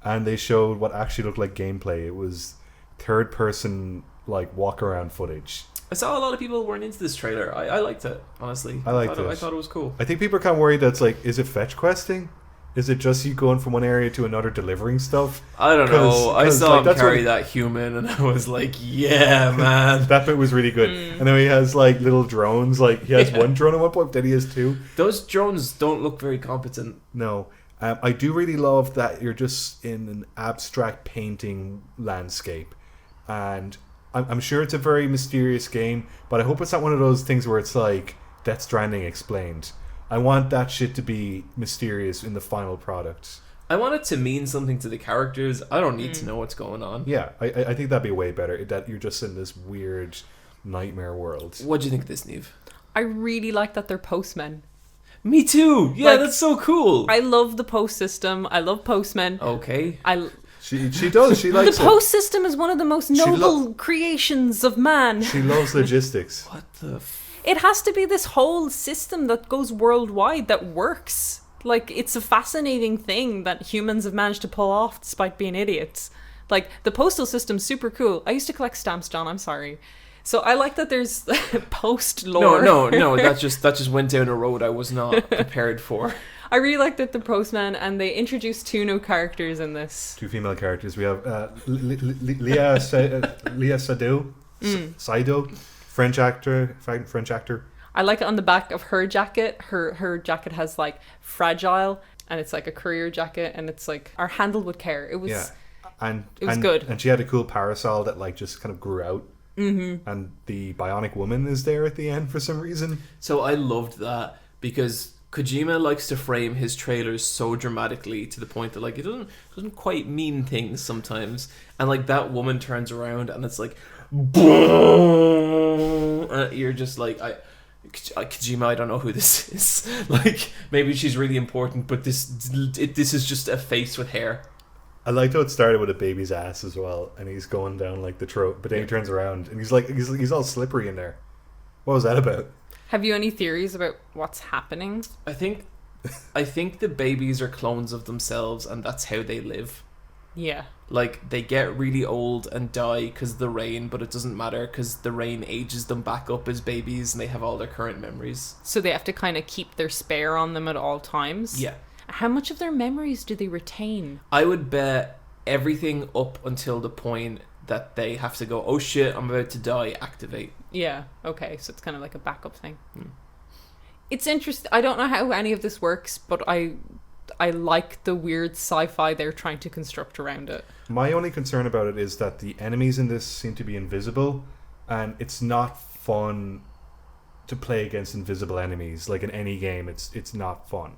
And they showed what actually looked like gameplay. It was third person, like, walk around footage. I saw a lot of people weren't into this trailer. I liked it, honestly. I liked it. I thought it was cool. I think people are kind of worried that it's like, is it fetch questing? Is it just you going from one area to another delivering stuff? I don't know. I 'cause, saw like, him that's carry what- that human, and I was like, "Yeah, man." That bit was really good. And then he has like little drones. Like he has one drone at one point, then he has two. Those drones don't look very competent. No, I do really love that you're just in an abstract painting landscape, and I'm sure it's a very mysterious game. But I hope it's not one of those things where it's like Death Stranding explained. I want that shit to be mysterious in the final product. I want it to mean something to the characters. I don't need to know what's going on. Yeah, I think that'd be way better. That you're just in this weird nightmare world. What do you think of this, Neve? I really like that they're postmen. Me too. Yeah, Like, that's so cool. I love the post system. I love postmen. Okay. She does. She likes The it. post system is one of the most noble creations of man. She loves logistics. What the? It has to be this whole system that goes worldwide that works. Like, it's a fascinating thing that humans have managed to pull off despite being idiots. Like, the postal system's super cool. I used to collect stamps, John, I'm sorry. So I like that there's post lore. No. That just went down a road I was not prepared for. I really like that the postman, and they introduced 2 new characters in this. 2 female characters. We have Leah Sado, Saido, French actor. I like it on the back of her jacket. Her jacket has like fragile, and it's like a courier jacket, and it's like are handled with care. It was it was good. And she had a cool parasol that like just kind of grew out. Mm-hmm. And the bionic woman is there at the end for some reason. So I loved that because Kojima likes to frame his trailers so dramatically to the point that like it doesn't quite mean things sometimes, and like that woman turns around and it's like boom, and you're just like Kojima, I don't know who this is. Like maybe she's really important, but this is just a face with hair. I liked how it started with a baby's ass as well, and he's going down like the throat, but then he turns around and he's all slippery in there. What was that about? Have you any theories about what's happening? I think the babies are clones of themselves, and that's how they live. Yeah. Like, they get really old and die because of the rain, but it doesn't matter because the rain ages them back up as babies and they have all their current memories. So they have to kind of keep their spare on them at all times? Yeah. How much of their memories do they retain? I would bet everything up until the point that they have to go, oh shit, I'm about to die, activate. Yeah, okay, so it's kind of like a backup thing. It's interesting. I don't know how any of this works, but I like the weird sci-fi they're trying to construct around it. My only concern about it is that the enemies in this seem to be invisible, and it's not fun to play against invisible enemies. Like in any game, it's not fun.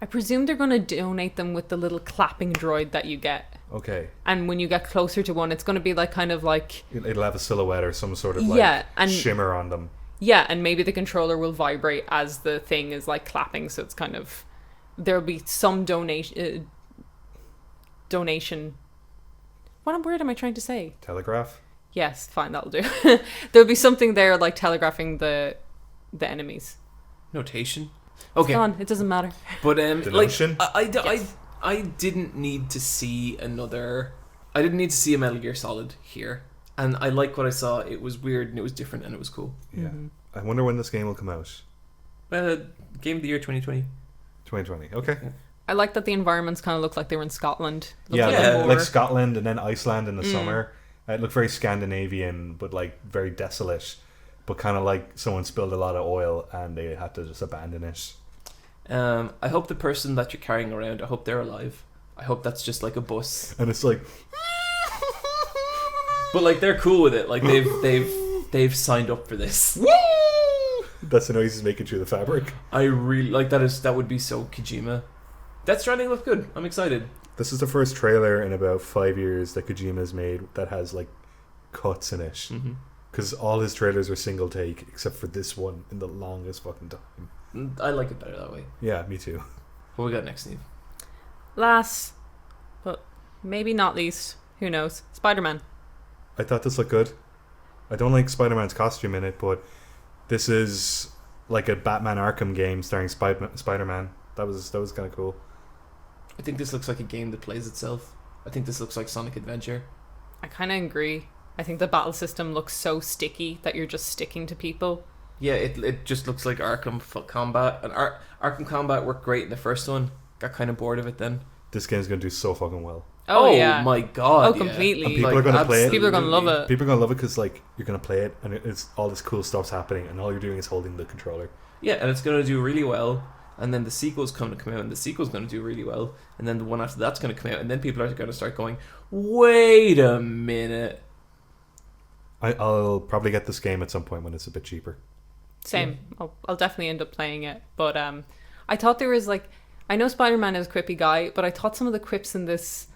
I presume they're going to donate them with the little clapping droid that you get. Okay. And when you get closer to one, it's going to be like kind of like... It'll have a silhouette or some sort of like Yeah, and- shimmer on them. Yeah, and maybe the controller will vibrate as the thing is like clapping, so it's kind of... There'll be some donation... What word am I trying to say? Telegraph? Yes, fine, that'll do. There'll be something there like telegraphing the enemies. Notation. It's Okay. gone, it doesn't matter. But The like notion? I didn't need to see another. I didn't need to see a Metal Gear Solid here, and I like what I saw. It was weird and it was different and it was cool. Yeah. I wonder when this game will come out. Game of the year 2020. 2020. Okay. I like that the environments kind of look like they were in Scotland. Looked Yeah, like Yeah. a like war. Scotland and then Iceland in the summer. It looked very Scandinavian, but like very desolate. But kind of like someone spilled a lot of oil and they had to just abandon it. I hope the person that you're carrying around, I hope they're alive. I hope that's just like a bus. And it's like, But like they're cool with it. Like they've signed up for this. that's the noise he's making through the fabric. I really like that. That would be so Kojima. Death Stranding looked good. I'm excited. This is the first trailer in about 5 years that Kojima's made that has like cuts in it. Because all his trailers are single take, except for this one in the longest fucking time. I like it better that way. Yeah, me too. What we got next, Steve? Last, but maybe not least, who knows? Spider-Man. I thought this looked good. I don't like Spider-Man's costume in it, but this is like a Batman Arkham game starring Spider-Man. That was kind of cool. I think this looks like a game that plays itself. I think this looks like Sonic Adventure. I kind of agree. I think the battle system looks so sticky that you're just sticking to people. Yeah, it just looks like Arkham Combat. And Arkham Combat worked great in the first one. Got kind of bored of it then. This game's going to do so fucking well. Oh yeah. My god. Oh, yeah. completely. And people are going to play it. People are going to love it. People are going to love it because like you're going to play it and it's all this cool stuff's happening and all you're doing is holding the controller. Yeah, and it's going to do really well. And then the sequel's going to come out and the sequel's going to do really well. And then the one after that's going to come out. And then people are going to start going, wait a minute. I'll probably get this game at some point when it's a bit cheaper. Same. I'll definitely end up playing it. But I thought there was like... I know Spider-Man is a quippy guy, but I thought some of the quips in this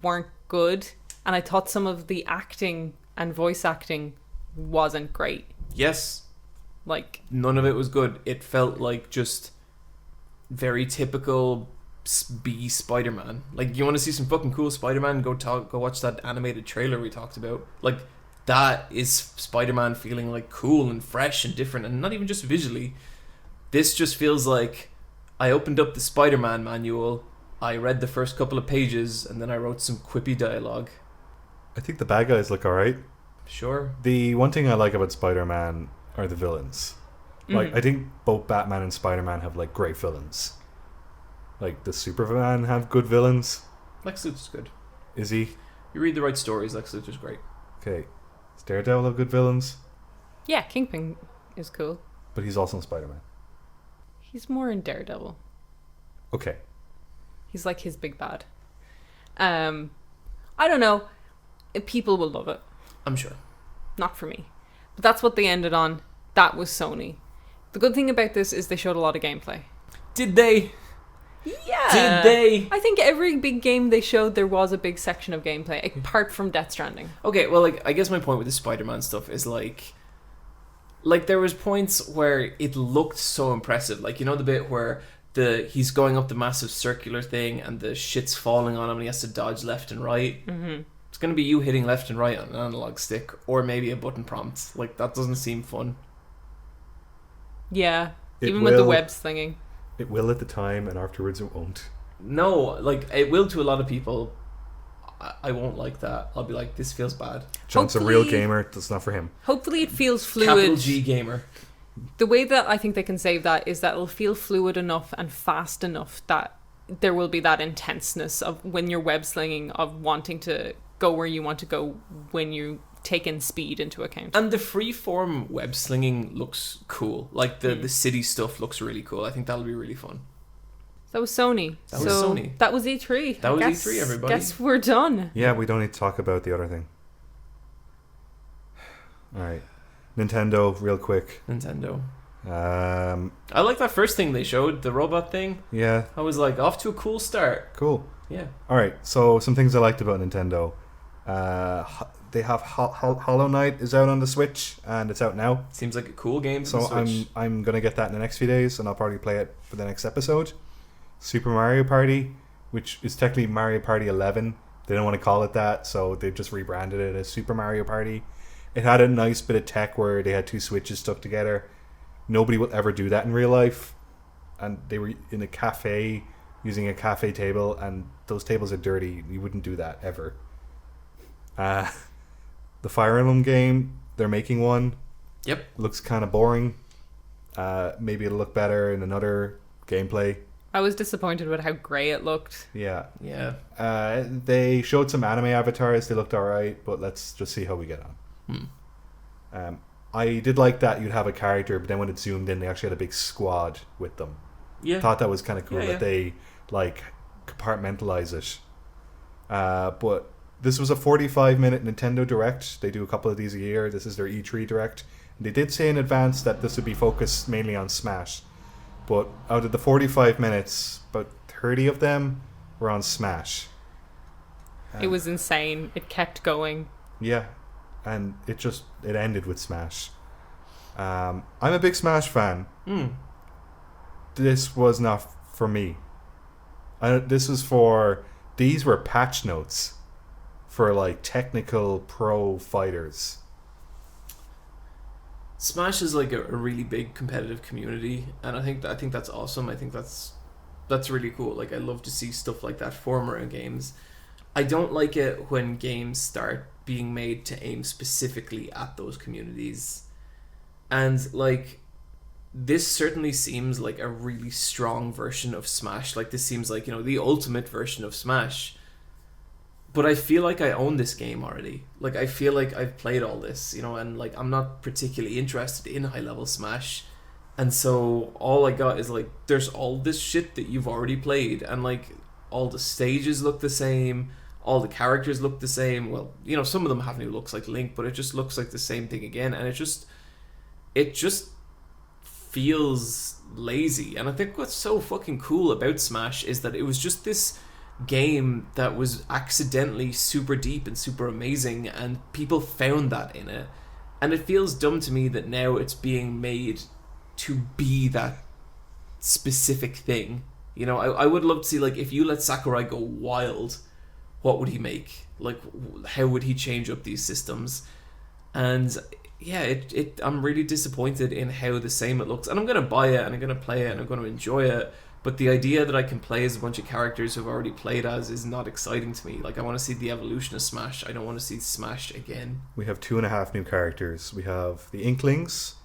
weren't good. And I thought some of the acting and voice acting wasn't great. Yes. Like... None of it was good. It felt like just very typical B Spider-Man. Like, you want to see some fucking cool Spider-Man? Go watch that animated trailer we talked about. Like... That is Spider-Man feeling like cool and fresh and different, and not even just visually. This just feels like I opened up the Spider-Man manual, I read the first couple of pages, and then I wrote some quippy dialogue. I think the bad guys look alright. Sure. The one thing I like about Spider-Man are the villains. Like, I think both Batman and Spider-Man have like great villains. Like, does Superman have good villains? Lex Luthor's good. Is he? You read the right stories, Lex Luthor's great. Okay. Does Daredevil have good villains? Yeah, Kingpin is cool. But he's also in Spider-Man. He's more in Daredevil. Okay. He's like his big bad. I don't know. People will love it. I'm sure. Not for me. But that's what they ended on. That was Sony. The good thing about this is they showed a lot of gameplay. Did they? Yeah. Did they? I think every big game they showed, there was a big section of gameplay, apart from Death Stranding. Okay, well, like, I guess my point with the Spider-Man stuff is like there was points where it looked so impressive. Like, you know the bit where he's going up the massive circular thing and the shit's falling on him and he has to dodge left and right. Mm-hmm. It's going to be you hitting left and right on an analog stick, or maybe a button prompt. Like, that doesn't seem fun. Yeah, It even with the will. web slinging. It will at the time, and afterwards it won't. No, like, it will to a lot of people. I won't like that. I'll be like, this feels bad. John's a real gamer. That's not for him. Hopefully it feels fluid. Capital G gamer. The way that I think they can save that is that it'll feel fluid enough and fast enough that there will be that intenseness of when you're web slinging, of wanting to go where you want to go when you take in speed into account. And the freeform web slinging looks cool. Like, the city stuff looks really cool. I think that'll be really fun. That was Sony. That was Sony. That was E3. That was E3, everybody. Guess we're done. Yeah, we don't need to talk about the other thing. Alright. Nintendo, real quick. Nintendo. Um, I like that first thing they showed, the robot thing. yeah, I was like, off to a cool start. cool. Yeah. Alright, so some things I liked about Nintendo. They have Hollow Knight is out on the Switch, and it's out now. Seems like a cool game for So the Switch. I'm gonna get that in the next few days, and I'll probably play it for the next episode. Super Mario Party, which is technically Mario Party 11. They didn't want to call it that, so they just rebranded it as Super Mario Party. It had a nice bit of tech where they had two switches stuck together. Nobody will ever do that in real life. And they were in a cafe using a cafe table, and those tables are dirty. You wouldn't do that ever. The Fire Emblem game, they're making one. Yep. Looks kind of boring. Maybe it'll look better in another gameplay. I was disappointed with how grey it looked. Yeah. Yeah. They showed some anime avatars. They looked alright, but let's just see how we get on. I did like that you'd have a character, but then when it zoomed in, they actually had a big squad with them. Yeah. Thought that was kind of cool Yeah, that yeah. they like compartmentalize it. But this was a 45-minute Nintendo Direct. They do a couple of these a year. This is their E3 Direct. They did say in advance that this would be focused mainly on Smash. But out of the 45 minutes, about 30 of them were on Smash. It was insane. It kept going. Yeah, and it ended with Smash. I'm a big Smash fan. This was not for me. These were patch notes for like technical pro fighters. Smash is like a really big competitive community, and I think that's awesome. I think that's really cool. Like, I love to see stuff like that form around games. I don't like it when games start being made to aim specifically at those communities. And like, this certainly seems like a really strong version of Smash. Like, this seems like, the ultimate version of Smash. But I feel like I own this game already. Like, I feel like I've played all this, and like, I'm not particularly interested in high level Smash. And so all I got is like, there's all this shit that you've already played, and like, all the stages look the same, all the characters look the same. Well, some of them have new looks like Link, but it just looks like the same thing again, and it just feels lazy. And I think what's so fucking cool about Smash is that it was just this game that was accidentally super deep and super amazing, and people found that in it. And it feels dumb to me that now it's being made to be that specific thing. I would love to see, like, if you let Sakurai go wild, what would he make? Like, how would he change up these systems? And yeah, I'm really disappointed in how the same it looks. And I'm going to buy it, and I'm going to play it, and I'm going to enjoy it. But the idea that I can play as a bunch of characters who've already played as is not exciting to me. Like, I want to see the evolution of Smash. I don't want to see Smash again. We have 2.5 new characters. We have the Inklings,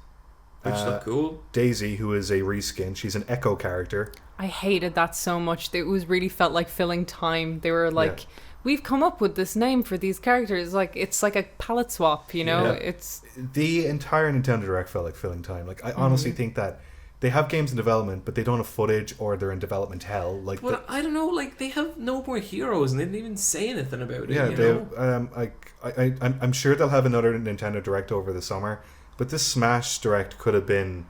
which look cool. Daisy, who is a reskin. She's an Echo character. I hated that so much. It was really felt like filling time. They were like, we've come up with this name for these characters. Like, it's like a palette swap, Yeah. It's the entire Nintendo Direct felt like filling time. Like, I honestly think that they have games in development, but they don't have footage, or they're in development hell. Like, but I don't know. Like, they have no more heroes, and they didn't even say anything about it. Yeah, you know? I'm sure they'll have another Nintendo Direct over the summer, but this Smash Direct could have been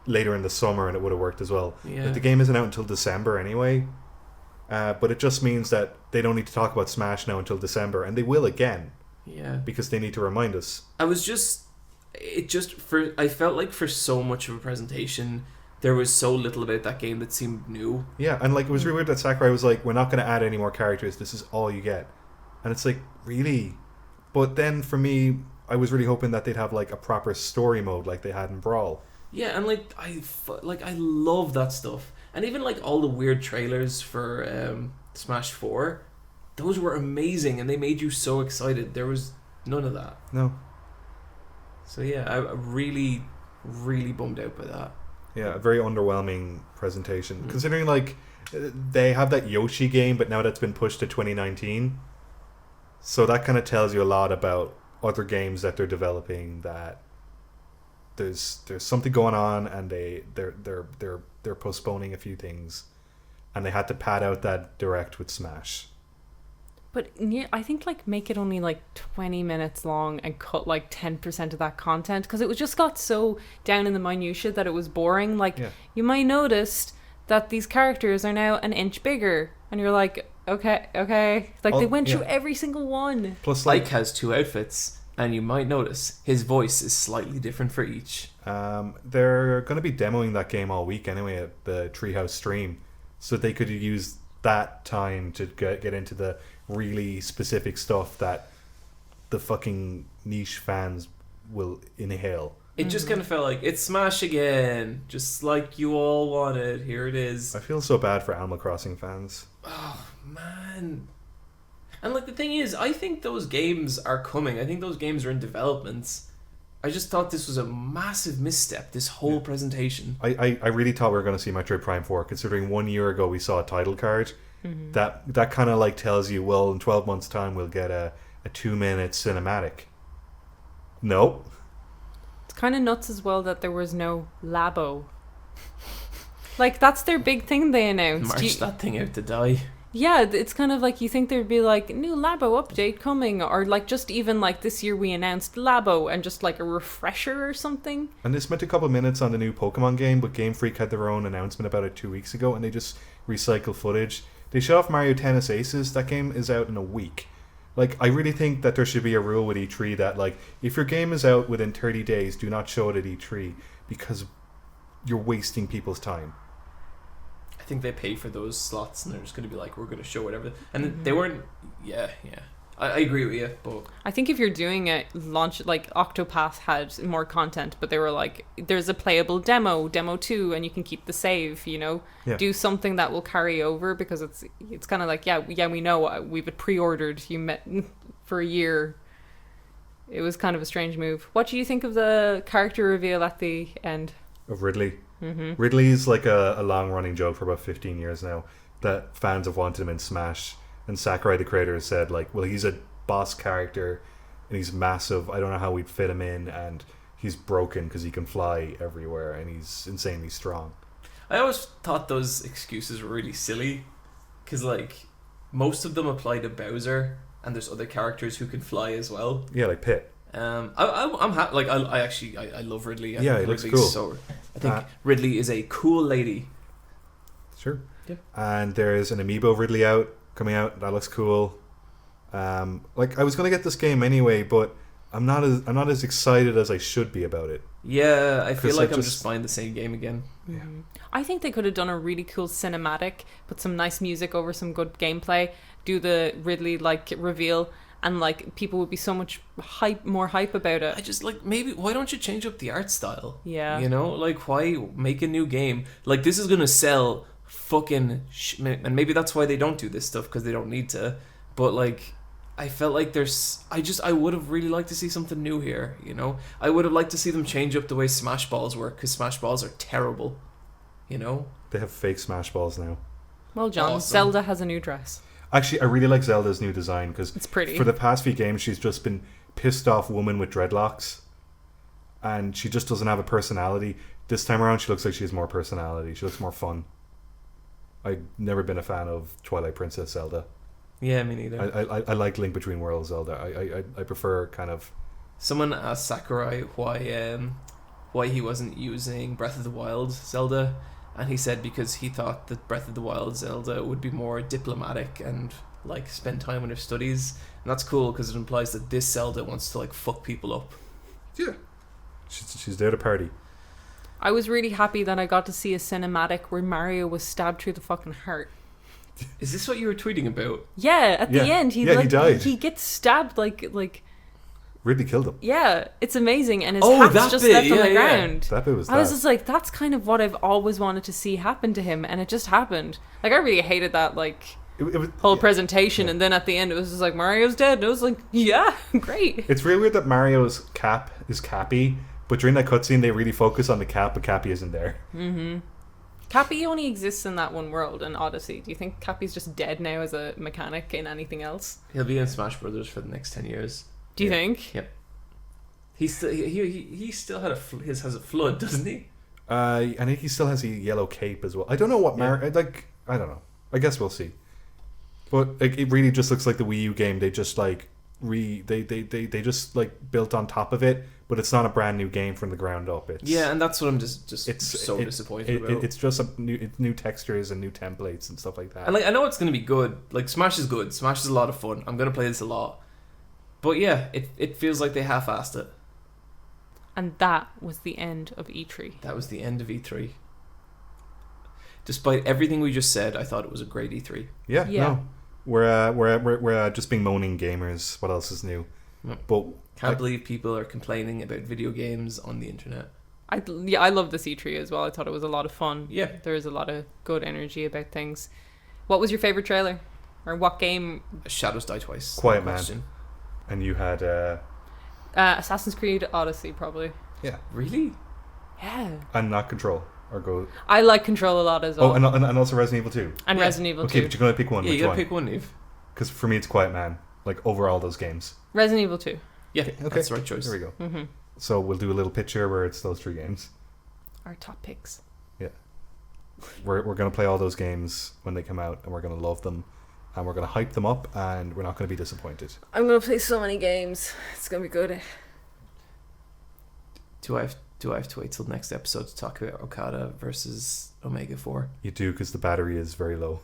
later in the summer, and it would have worked as well. Yeah. Like, the game isn't out until December anyway, but it just means that they don't need to talk about Smash now until December, and they will again. Yeah, because they need to remind us. I felt like for so much of a presentation, there was so little about that game that seemed new. Yeah, and like, it was really weird that Sakurai was like, we're not going to add any more characters, this is all you get. And it's like, really? But then for me, I was really hoping that they'd have like a proper story mode like they had in Brawl. Yeah, and like, I love that stuff. And even like all the weird trailers for Smash 4, those were amazing, and they made you so excited. There was none of that. No. So yeah, I'm really, really bummed out by that. Yeah, a very underwhelming presentation. Considering like, they have that Yoshi game, but now that's been pushed to 2019. So that kind of tells you a lot about other games that they're developing, that there's something going on, and they're postponing a few things, and they had to pad out that Direct with Smash. But I think like make it only like 20 minutes long and cut like 10% of that content, because it was just got so down in the minutiae that it was boring. Like, you might notice that these characters are now an inch bigger, and you're like, okay. Like, they went through every single one. Plus, Ike has 2 outfits, and you might notice his voice is slightly different for each. They're going to be demoing that game all week anyway at the Treehouse stream, so they could use that time to get into the really specific stuff that the fucking niche fans will inhale. It just kind of felt like, it's Smash again, just like you all wanted. Here it is. I feel so bad for Animal Crossing fans. Oh, man. And like, the thing is, I think those games are coming. I think those games are in development. I just thought this was a massive misstep, this whole presentation. I really thought we were going to see Metroid Prime 4, considering 1 year ago we saw a title card. That kind of like tells you, well, in 12 months time we'll get a 2-minute cinematic. Nope. It's kind of nuts as well that there was no Labo. Like, that's their big thing they announced. March that thing out to die. Yeah, it's kind of like you think there'd be like new Labo update coming, or like just even like this year we announced Labo and just like a refresher or something. And they spent a couple minutes on the new Pokemon game, but Game Freak had their own announcement about it 2 weeks ago, and they just recycle footage. They showed off Mario Tennis Aces. That game is out in a week. Like, I really think that there should be a rule with E3 that, like, if your game is out within 30 days, do not show it at E3 because you're wasting people's time. I think they pay for those slots and they're just going to be like, we're going to show whatever. And they weren't. Yeah. I agree with you, but I think if you're doing it, launch like Octopath had more content, but they were like, there's a playable demo 2, and you can keep the save. Do something that will carry over, because it's kind of like we know we've pre-ordered for a year. It was kind of a strange move. What do you think of the character reveal at the end of Ridley? Mm-hmm. Ridley's like a long-running joke for about 15 years now that fans have wanted him in Smash. And Sakurai, the creator, has said, like, well, he's a boss character and he's massive. I don't know how we'd fit him in, and he's broken because he can fly everywhere and he's insanely strong. I always thought those excuses were really silly because, like, most of them apply to Bowser, and there's other characters who can fly as well. Yeah, like Pit. I'm happy. Like, I love Ridley. Yeah, he looks cool. I think Ridley is a cool lady. Sure. Yeah. And there's an amiibo of Ridley coming out. That looks cool. Like, I was gonna get this game anyway, but I'm not as excited as I should be about it. Yeah, I feel like I'm just buying the same game again. Yeah. I think they could have done a really cool cinematic, put some nice music over some good gameplay, do the Ridley like reveal, and like people would be so much more hype about it. I just like, maybe why don't you change up the art style? Yeah, like, why make a new game? Like, this is gonna sell fucking and maybe that's why they don't do this stuff, because they don't need to. But like, I felt like I would have really liked to see something new here. I would have liked to see them change up the way Smash Balls work, because Smash Balls are terrible. They have fake Smash Balls now. Well, John, awesome. Zelda has a new dress. Actually, I really like Zelda's new design, because it's pretty. For the past few games, she's just been pissed off woman with dreadlocks, and she just doesn't have a personality. This time around, she looks like she has more personality. She looks more fun. I've never been a fan of Twilight Princess Zelda. Yeah, me neither. I like Link Between Worlds Zelda. I prefer kind of... Someone asked Sakurai why he wasn't using Breath of the Wild Zelda, and he said because he thought that Breath of the Wild Zelda would be more diplomatic and like spend time on her studies. And that's cool, because it implies that this Zelda wants to like fuck people up. Yeah. She's there to party. I was really happy that I got to see a cinematic where Mario was stabbed through the fucking heart. Is this what you were tweeting about? Yeah, at the end he died. He gets stabbed like Ridley killed him. Yeah, it's amazing, and his hat's just left on the ground. That bit was I was just like, that's kind of what I've always wanted to see happen to him, and it just happened. Like, I really hated that whole presentation, and then at the end it was just like, Mario's dead, and it was like, yeah, great. It's really weird that Mario's cap is Cappy, but during that cutscene they really focus on the cap, but Cappy isn't there. Mm-hmm. Cappy only exists in that one world in Odyssey. Do you think Cappy's just dead now as a mechanic in anything else? He'll be in Smash Brothers for the next 10 years. Do you think? Yep. He still has a flood, doesn't he? I think he still has a yellow cape as well. I don't know what I don't know. I guess we'll see. But it really just looks like the Wii U game. They just they just like built on top of it, but it's not a brand new game from the ground up. And that's what I'm just disappointed about. It's just new textures and new templates and stuff like that. And like, I know it's going to be good. Like, Smash is good. Smash is a lot of fun. I'm going to play this a lot. But yeah, it feels like they half-assed it. And that was the end of E3. That was the end of E3. Despite everything we just said, I thought it was a great E3. Yeah. No. We're just being moaning gamers. What else is new? But can't believe people are complaining about video games on the internet. I love this E3 as well. I thought it was a lot of fun. Yeah. There was a lot of good energy about things. What was your favorite trailer? Or what game? Shadows Die Twice. Quiet Man. And you had Assassin's Creed Odyssey, probably. Yeah. Really? Yeah. And not Control. Or go. I like Control a lot as well. Oh, and also Resident Evil 2. And Resident Evil 2. Okay, but you're going to pick one. Yeah, you got to pick one, Neve. Because for me, it's Quiet Man. Like, over all those games. Resident Evil 2. Yeah, okay. That's the right choice. There we go. Mm-hmm. So we'll do a little picture where it's those three games. Our top picks. Yeah. we're going to play all those games when they come out, and we're going to love them, and we're going to hype them up, and we're not going to be disappointed. I'm going to play so many games. It's going to be good. Do I have to wait till the next episode to talk about Okada versus Omega 4? You do, because the battery is very low.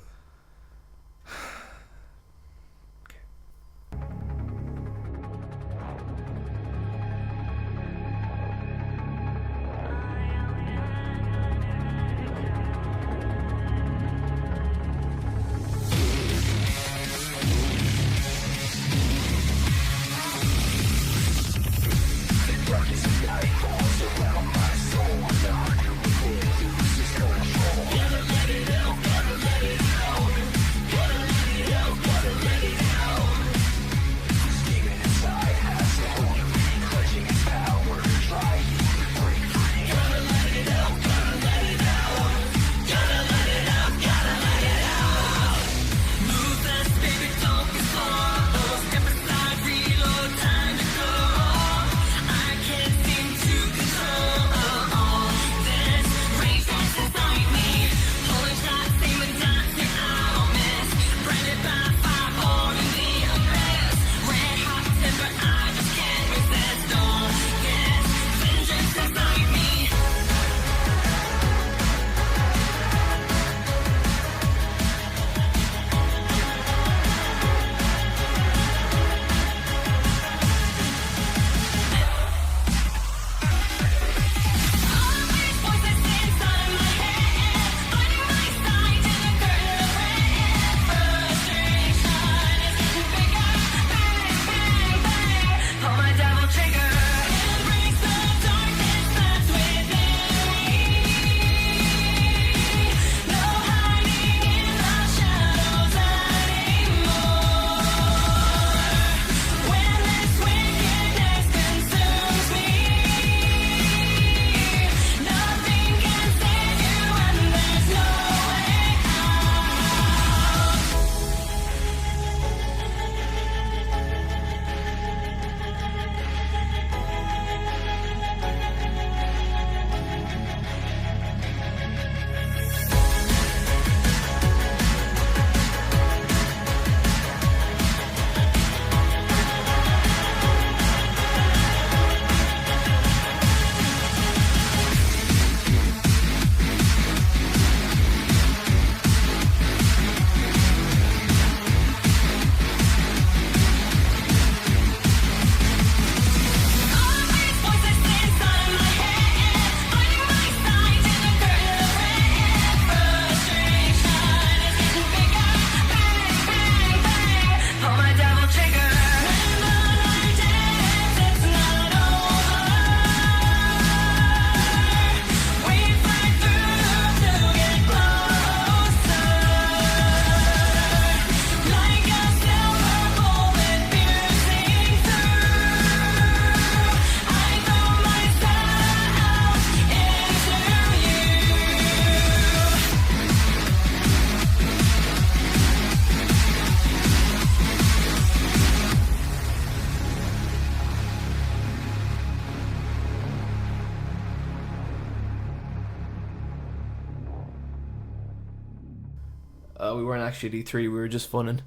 We weren't actually at E3, we were just funning.